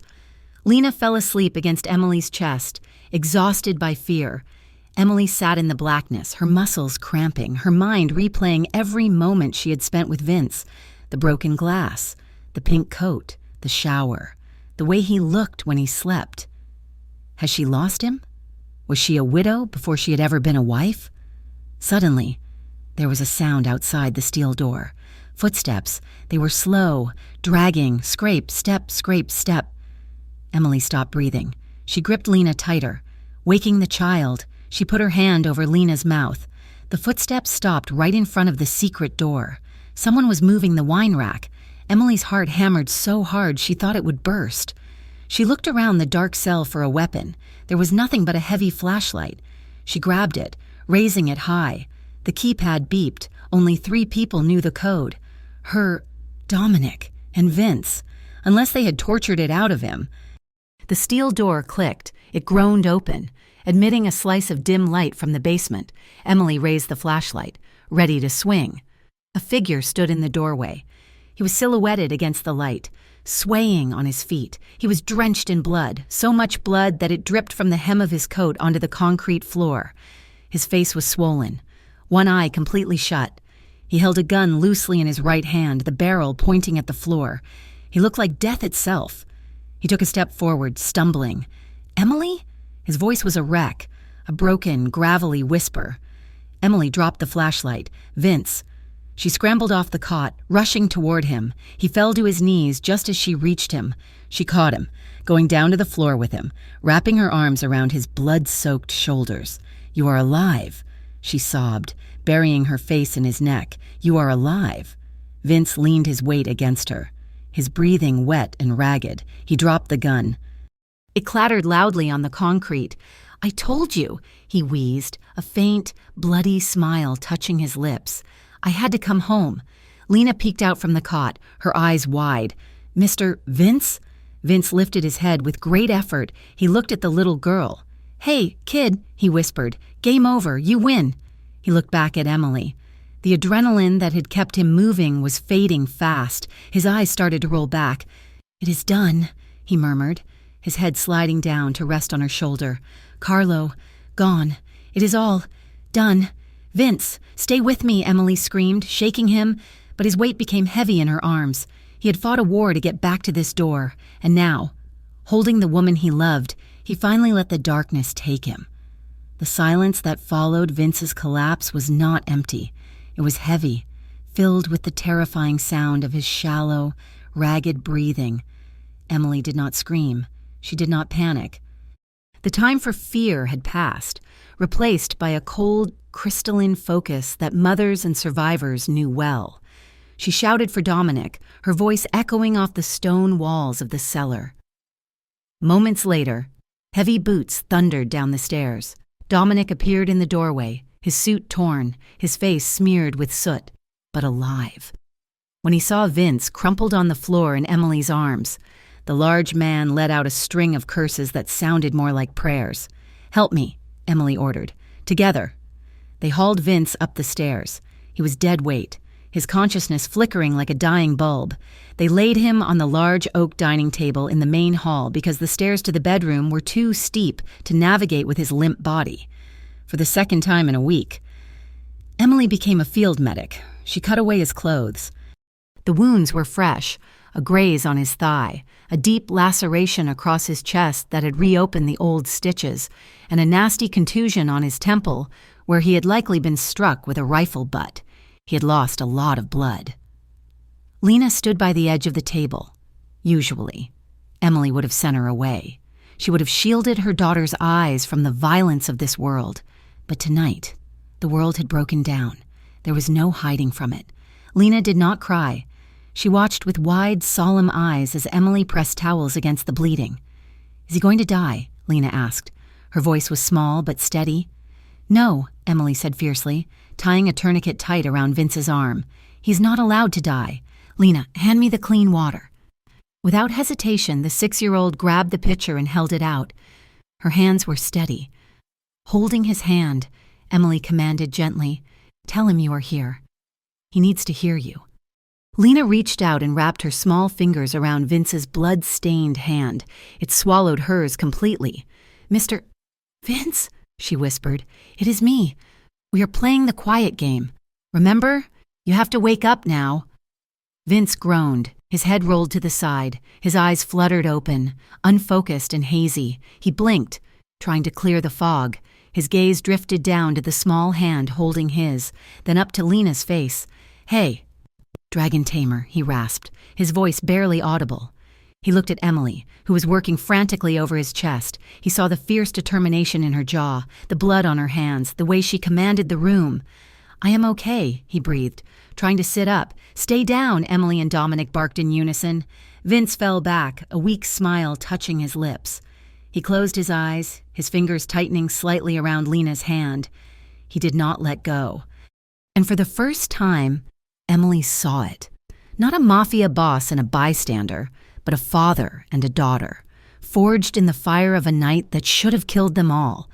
Lena fell asleep against Emily's chest, exhausted by fear. Emily sat in the blackness, her muscles cramping, her mind replaying every moment she had spent with Vince. The broken glass, the pink coat, the shower, the way he looked when he slept. Had she lost him? Was she a widow before she had ever been a wife? Suddenly, there was a sound outside the steel door. Footsteps. They were slow, dragging, scrape, step, scrape, step. Emily stopped breathing. She gripped Lena tighter. Waking the child, she put her hand over Lena's mouth. The footsteps stopped right in front of the secret door. Someone was moving the wine rack. Emily's heart hammered so hard she thought it would burst. She looked around the dark cell for a weapon. There was nothing but a heavy flashlight. She grabbed it, raising it high. The keypad beeped. Only 3 people knew the code. Her, Dominic, and Vince. Unless they had tortured it out of him. The steel door clicked. It groaned open, admitting a slice of dim light from the basement. Emily raised the flashlight, ready to swing. A figure stood in the doorway. He was silhouetted against the light, swaying on his feet. He was drenched in blood, so much blood that it dripped from the hem of his coat onto the concrete floor. His face was swollen, one eye completely shut. He held a gun loosely in his right hand, the barrel pointing at the floor. He looked like death itself. He took a step forward, stumbling. "Emily?" His voice was a wreck, a broken, gravelly whisper. Emily dropped the flashlight. "Vince." She scrambled off the cot, rushing toward him. He fell to his knees just as she reached him. She caught him, going down to the floor with him, wrapping her arms around his blood-soaked shoulders. "You are alive," she sobbed, burying her face in his neck. "You are alive." Vince leaned his weight against her, his breathing wet and ragged. He dropped the gun. It clattered loudly on the concrete. "I told you," he wheezed, a faint, bloody smile touching his lips. "I had to come home." Lena peeked out from the cot, her eyes wide. "Mr. Vince?" Vince lifted his head with great effort. He looked at the little girl. "Hey, kid," he whispered. "Game over. You win." He looked back at Emily. The adrenaline that had kept him moving was fading fast. His eyes started to roll back. "It is done," he murmured, his head sliding down to rest on her shoulder. "Carlo, gone. It is all done. Vince, stay with me," Emily screamed, shaking him, but his weight became heavy in her arms. He had fought a war to get back to this door, and now, holding the woman he loved, he finally let the darkness take him. The silence that followed Vince's collapse was not empty. It was heavy, filled with the terrifying sound of his shallow, ragged breathing. Emily did not scream. She did not panic. The time for fear had passed, replaced by a cold, crystalline focus that mothers and survivors knew well. She shouted for Dominic, her voice echoing off the stone walls of the cellar. Moments later, heavy boots thundered down the stairs. Dominic appeared in the doorway, his suit torn, his face smeared with soot, but alive. When he saw Vince crumpled on the floor in Emily's arms, the large man let out a string of curses that sounded more like prayers. "Help me," Emily ordered. "Together." They hauled Vince up the stairs. He was dead weight, his consciousness flickering like a dying bulb. They laid him on the large oak dining table in the main hall because the stairs to the bedroom were too steep to navigate with his limp body. For the second time in a week, Emily became a field medic. She cut away his clothes. The wounds were fresh, a graze on his thigh, a deep laceration across his chest that had reopened the old stitches, and a nasty contusion on his temple where he had likely been struck with a rifle butt. He had lost a lot of blood. Lena stood by the edge of the table. Usually, Emily would have sent her away. She would have shielded her daughter's eyes from the violence of this world. But tonight, the world had broken down. There was no hiding from it. Lena did not cry. She watched with wide, solemn eyes as Emily pressed towels against the bleeding. "Is he going to die?" Lena asked. Her voice was small but steady. "No," Emily said fiercely, tying a tourniquet tight around Vince's arm. "He's not allowed to die. Lena, hand me the clean water." Without hesitation, the 6-year-old grabbed the pitcher and held it out. Her hands were steady. Holding his hand, Emily commanded gently, "Tell him you are here. He needs to hear you." Lena reached out and wrapped her small fingers around Vince's blood-stained hand. It swallowed hers completely. "Mr. Vince," she whispered, "it is me. We are playing the quiet game. Remember? You have to wake up now." Vince groaned. His head rolled to the side. His eyes fluttered open, unfocused and hazy. He blinked, trying to clear the fog. His gaze drifted down to the small hand holding his, then up to Lena's face. "Hey, Dragon Tamer," he rasped, his voice barely audible. He looked at Emily, who was working frantically over his chest. He saw the fierce determination in her jaw, the blood on her hands, the way she commanded the room. "I am okay," he breathed, trying to sit up. "Stay down," Emily and Dominic barked in unison. Vince fell back, a weak smile touching his lips. He closed his eyes, his fingers tightening slightly around Lena's hand. He did not let go. And for the first time, Emily saw it. Not a mafia boss and a bystander, but a father and a daughter, forged in the fire of a night that should have killed them all.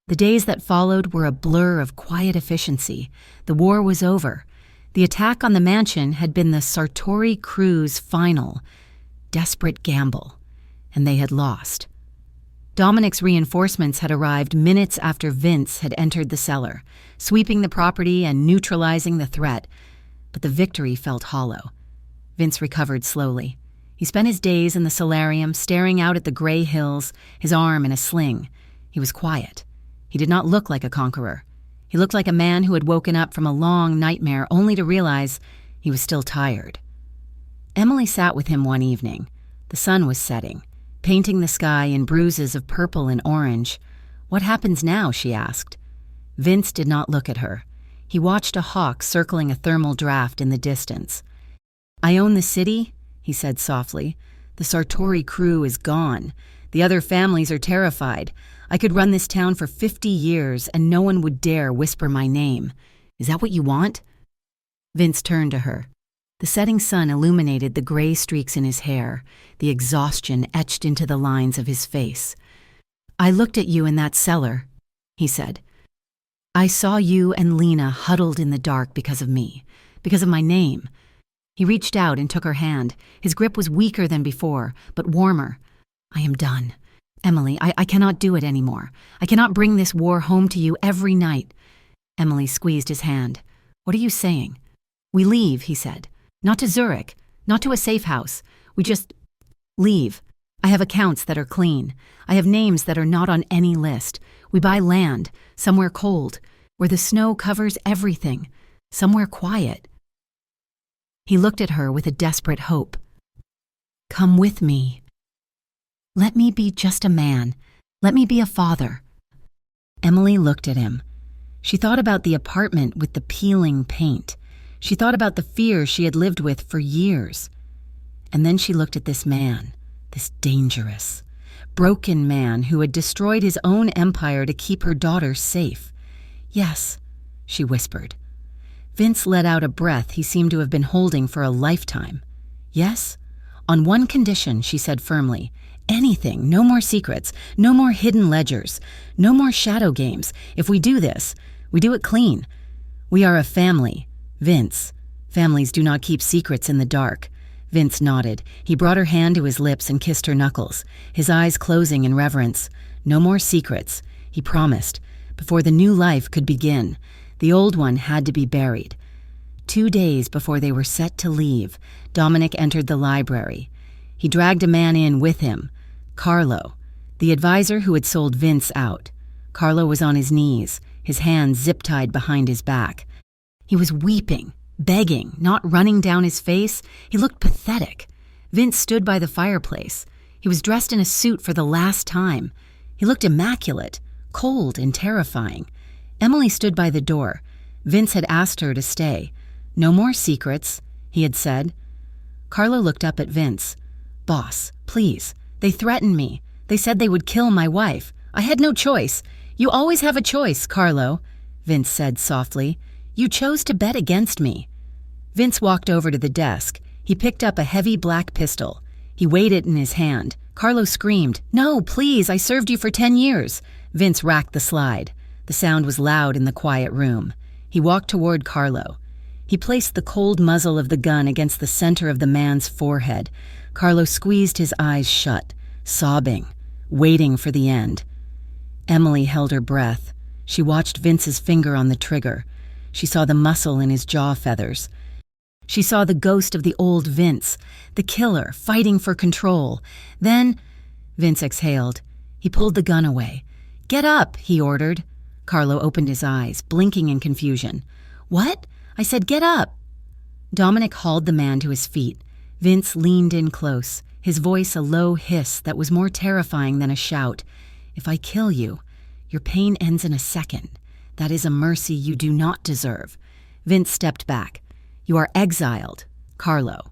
The days that followed were a blur of quiet efficiency. The war was over. The attack on the mansion had been the Sartori crew's final, desperate gamble, and they had lost. Dominic's reinforcements had arrived minutes after Vince had entered the cellar, sweeping the property and neutralizing the threat. But the victory felt hollow. Vince recovered slowly. He spent his days in the solarium, staring out at the gray hills, his arm in a sling. He was quiet. He did not look like a conqueror. He looked like a man who had woken up from a long nightmare only to realize he was still tired. Emily sat with him one evening. The sun was setting, painting the sky in bruises of purple and orange. "What happens now?" she asked. Vince did not look at her. He watched a hawk circling a thermal draft in the distance. "I own the city," he said softly. "The Sartori crew is gone. The other families are terrified. I could run this town for 50 years and no one would dare whisper my name. Is that what you want?" Vince turned to her. The setting sun illuminated the gray streaks in his hair, the exhaustion etched into the lines of his face. "I looked at you in that cellar," he said. "I saw you and Lena huddled in the dark because of me, because of my name." He reached out and took her hand. His grip was weaker than before, but warmer. "I am done. Emily, I cannot do it anymore. I cannot bring this war home to you every night." Emily squeezed his hand. "What are you saying?" "We leave," he said. "Not to Zurich, not to a safe house. We just leave. I have accounts that are clean. I have names that are not on any list. We buy land, somewhere cold, where the snow covers everything, somewhere quiet." He looked at her with a desperate hope. "Come with me. Let me be just a man. Let me be a father." Emily looked at him. She thought about the apartment with the peeling paint. She thought about the fear she had lived with for years. And then she looked at this man, this dangerous, broken man who had destroyed his own empire to keep her daughter safe. "Yes," she whispered. Vince let out a breath he seemed to have been holding for a lifetime. "Yes? On one condition," she said firmly. "Anything, no more secrets, no more hidden ledgers, no more shadow games. If we do this, we do it clean. We are a family. Vince. Families do not keep secrets in the dark." Vince nodded. He brought her hand to his lips and kissed her knuckles, his eyes closing in reverence. No more secrets, he promised. Before the new life could begin, the old one had to be buried. 2 days before they were set to leave, Dominic entered the library. He dragged a man in with him, Carlo, the advisor who had sold Vince out. Carlo was on his knees, his hands zip-tied behind his back. He was weeping, begging, not running down his face. He looked pathetic. Vince stood by the fireplace. He was dressed in a suit for the last time. He looked immaculate, cold and terrifying. Emily stood by the door. Vince had asked her to stay. No more secrets, he had said. Carlo looked up at Vince. "Boss, please. They threatened me. They said they would kill my wife. I had no choice. You always have a choice, Carlo," Vince said softly. "You chose to bet against me." Vince walked over to the desk. He picked up a heavy black pistol. He weighed it in his hand. Carlo screamed, "No, please, I served you for 10 years. Vince racked the slide. The sound was loud in the quiet room. He walked toward Carlo. He placed the cold muzzle of the gun against the center of the man's forehead. Carlo squeezed his eyes shut, sobbing, waiting for the end. Emily held her breath. She watched Vince's finger on the trigger. She saw the muscle in his jaw feathers. She saw the ghost of the old Vince, the killer, fighting for control. Then, Vince exhaled. He pulled the gun away. "Get up," he ordered. Carlo opened his eyes, blinking in confusion. "What? I said get up." Dominic hauled the man to his feet. Vince leaned in close, his voice a low hiss that was more terrifying than a shout. "If I kill you, your pain ends in a second. That is a mercy you do not deserve." Vince stepped back. "You are exiled, Carlo.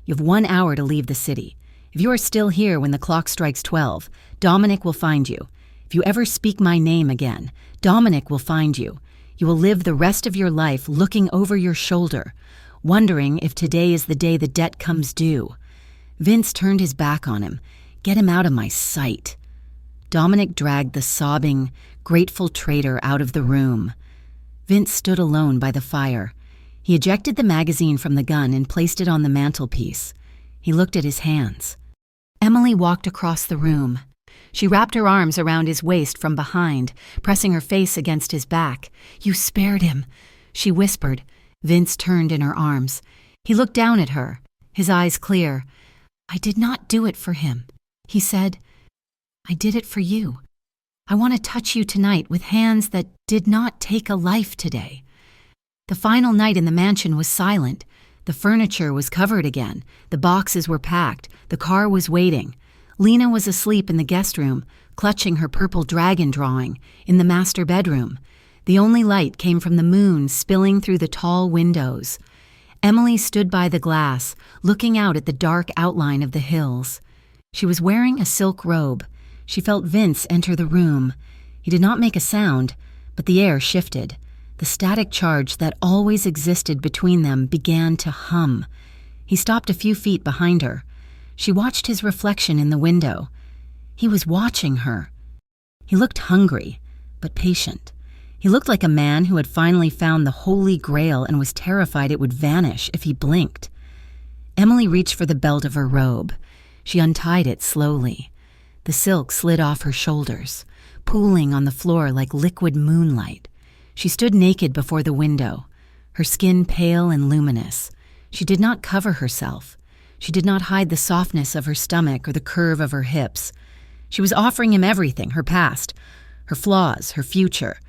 You have 1 hour to leave the city. If you are still here when the clock strikes 12, Dominic will find you. If you ever speak my name again, Dominic will find you. You will live the rest of your life looking over your shoulder, wondering if today is the day the debt comes due." Vince turned his back on him. "Get him out of my sight." Dominic dragged the sobbing, grateful traitor out of the room. Vince stood alone by the fire. He ejected the magazine from the gun and placed it on the mantelpiece. He looked at his hands. Emily walked across the room. She wrapped her arms around his waist from behind, pressing her face against his back. "You spared him," she whispered. Vince turned in her arms. He looked down at her, his eyes clear. "I did not do it for him," he said. "I did it for you. I want to touch you tonight with hands that did not take a life today." The final night in the mansion was silent. The furniture was covered again. The boxes were packed. The car was waiting. Lena was asleep in the guest room, clutching her purple dragon drawing, in the master bedroom. The only light came from the moon spilling through the tall windows. Emily stood by the glass, looking out at the dark outline of the hills. She was wearing a silk robe. She felt Vince enter the room. He did not make a sound, but the air shifted. The static charge that always existed between them began to hum. He stopped a few feet behind her. She watched his reflection in the window. He was watching her. He looked hungry, but patient. He looked like a man who had finally found the Holy Grail and was terrified it would vanish if he blinked. Emily reached for the belt of her robe. She untied it slowly. The silk slid off her shoulders, pooling on the floor like liquid moonlight. She stood naked before the window, her skin pale and luminous. She did not cover herself. She did not hide the softness of her stomach or the curve of her hips. She was offering him everything, her past, her flaws, her future.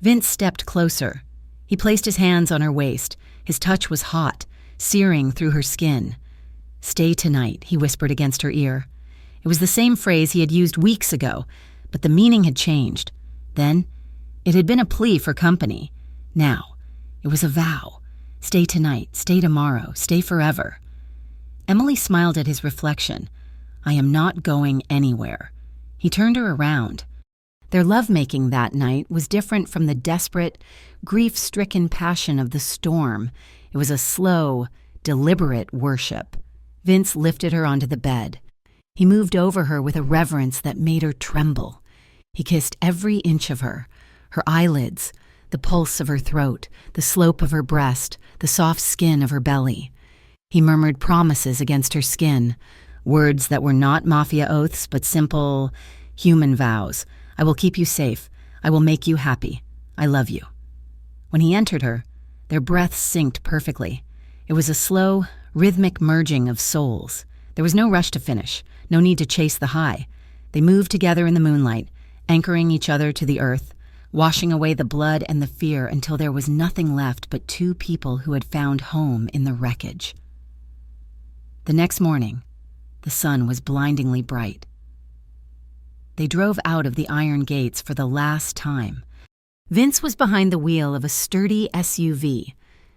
Vince stepped closer. He placed his hands on her waist. His touch was hot, searing through her skin. "Stay tonight," he whispered against her ear. It was the same phrase he had used weeks ago, but the meaning had changed. Then, it had been a plea for company. Now, it was a vow. Stay tonight, stay tomorrow, stay forever. Emily smiled at his reflection. "I am not going anywhere." He turned her around. Their lovemaking that night was different from the desperate, grief-stricken passion of the storm. It was a slow, deliberate worship. Vince lifted her onto the bed. He moved over her with a reverence that made her tremble. He kissed every inch of her eyelids, the pulse of her throat, the slope of her breast, the soft skin of her belly. He murmured promises against her skin, words that were not mafia oaths but simple, human vows. "I will keep you safe. I will make you happy. I love you." When he entered her, Their breaths synced perfectly. It was a slow, rhythmic merging of souls. There was no rush to finish, no need to chase the high. They moved together in the moonlight, anchoring each other to the earth, washing away the blood and the fear until there was nothing left but two people who had found home in the wreckage. The next morning, the sun was blindingly bright. They drove out of the iron gates for the last time. Vince was behind the wheel of a sturdy SUV,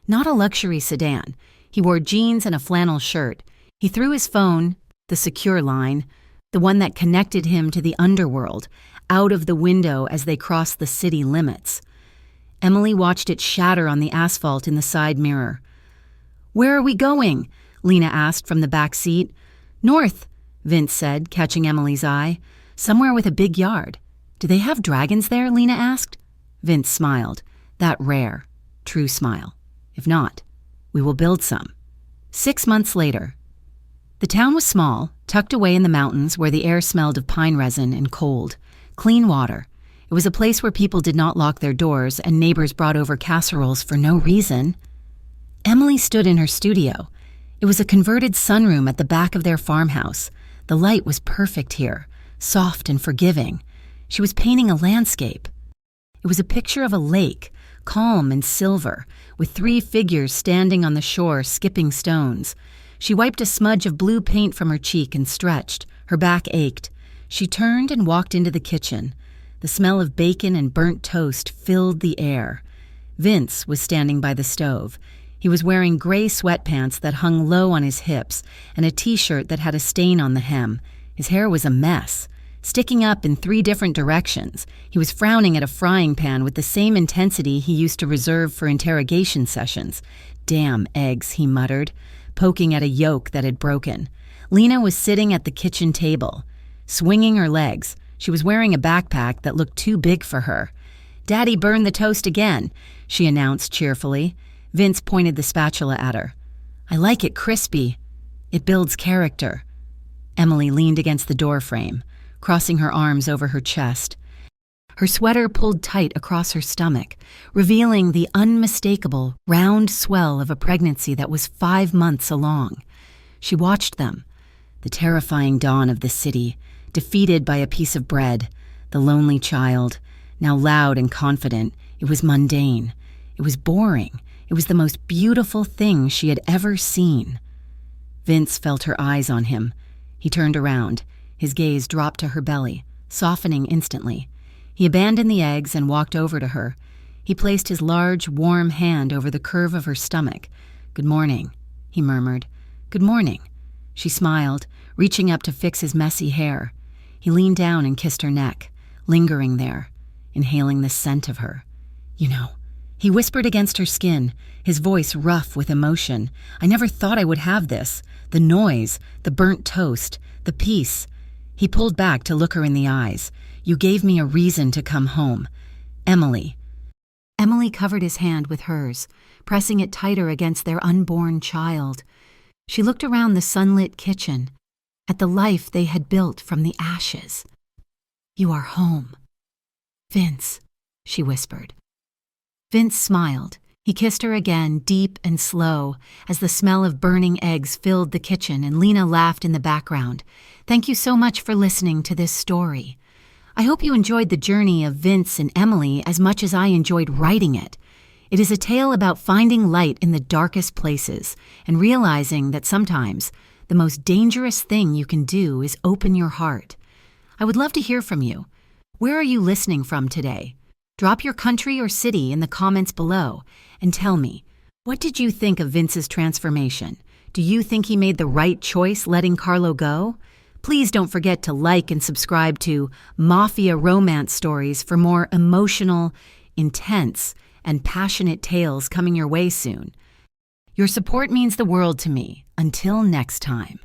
not a luxury sedan. He wore jeans and a flannel shirt. He threw his phone, the secure line, the one that connected him to the underworld, out of the window as they crossed the city limits. Emily watched it shatter on the asphalt in the side mirror. "Where are we going?" Lena asked from the back seat. "North," Vince said, catching Emily's eye. "Somewhere with a big yard." "Do they have dragons there?" Lena asked. Vince smiled, that rare, true smile. "If not, we will build some." 6 months later. The town was small, tucked away in the mountains where the air smelled of pine resin and cold. Clean water. It was a place where people did not lock their doors and neighbors brought over casseroles for no reason. Emily stood in her studio. It was a converted sunroom at the back of their farmhouse. The light was perfect here, soft and forgiving. She was painting a landscape. It was a picture of a lake, calm and silver, with 3 figures standing on the shore skipping stones. She wiped a smudge of blue paint from her cheek and stretched. Her back ached. She turned and walked into the kitchen. The smell of bacon and burnt toast filled the air. Vince was standing by the stove. He was wearing gray sweatpants that hung low on his hips and a t-shirt that had a stain on the hem. His hair was a mess, sticking up in 3 different directions. He was frowning at a frying pan with the same intensity he used to reserve for interrogation sessions. "Damn eggs," he muttered, poking at a yolk that had broken. Lena was sitting at the kitchen table, swinging her legs. She was wearing a backpack that looked too big for her. "Daddy burned the toast again," she announced cheerfully. Vince pointed the spatula at her. "I like it crispy. It builds character." Emily leaned against the doorframe, crossing her arms over her chest. Her sweater pulled tight across her stomach, revealing the unmistakable, round swell of a pregnancy that was 5 months along. She watched them, the terrifying dawn of the city, defeated by a piece of bread, the lonely child, now loud and confident. It was mundane. It was boring. It was the most beautiful thing she had ever seen. Vince felt her eyes on him. He turned around. His gaze dropped to her belly, softening instantly. He abandoned the eggs and walked over to her. He placed his large, warm hand over the curve of her stomach. "Good morning," he murmured. "Good morning." She smiled, reaching up to fix his messy hair. He leaned down and kissed her neck, lingering there, inhaling the scent of her. "You know," he whispered against her skin, his voice rough with emotion. "I never thought I would have this. The noise, the burnt toast, the peace." He pulled back to look her in the eyes. "You gave me a reason to come home. Emily." Emily covered his hand with hers, pressing it tighter against their unborn child. She looked around the sunlit kitchen, at the life they had built from the ashes. "You are home." "Vince," she whispered. Vince smiled. He kissed her again, deep and slow, as the smell of burning eggs filled the kitchen and Lena laughed in the background. "Thank you so much for listening to this story. I hope you enjoyed the journey of Vince and Emily as much as I enjoyed writing it. It is a tale about finding light in the darkest places and realizing that sometimes the most dangerous thing you can do is open your heart. I would love to hear from you. Where are you listening from today? Drop your country or city in the comments below and tell me, what did you think of Vince's transformation? Do you think he made the right choice letting Carlo go? Please don't forget to like and subscribe to Mafia Romance Stories for more emotional, intense, and passionate tales coming your way soon. Your support means the world to me. Until next time.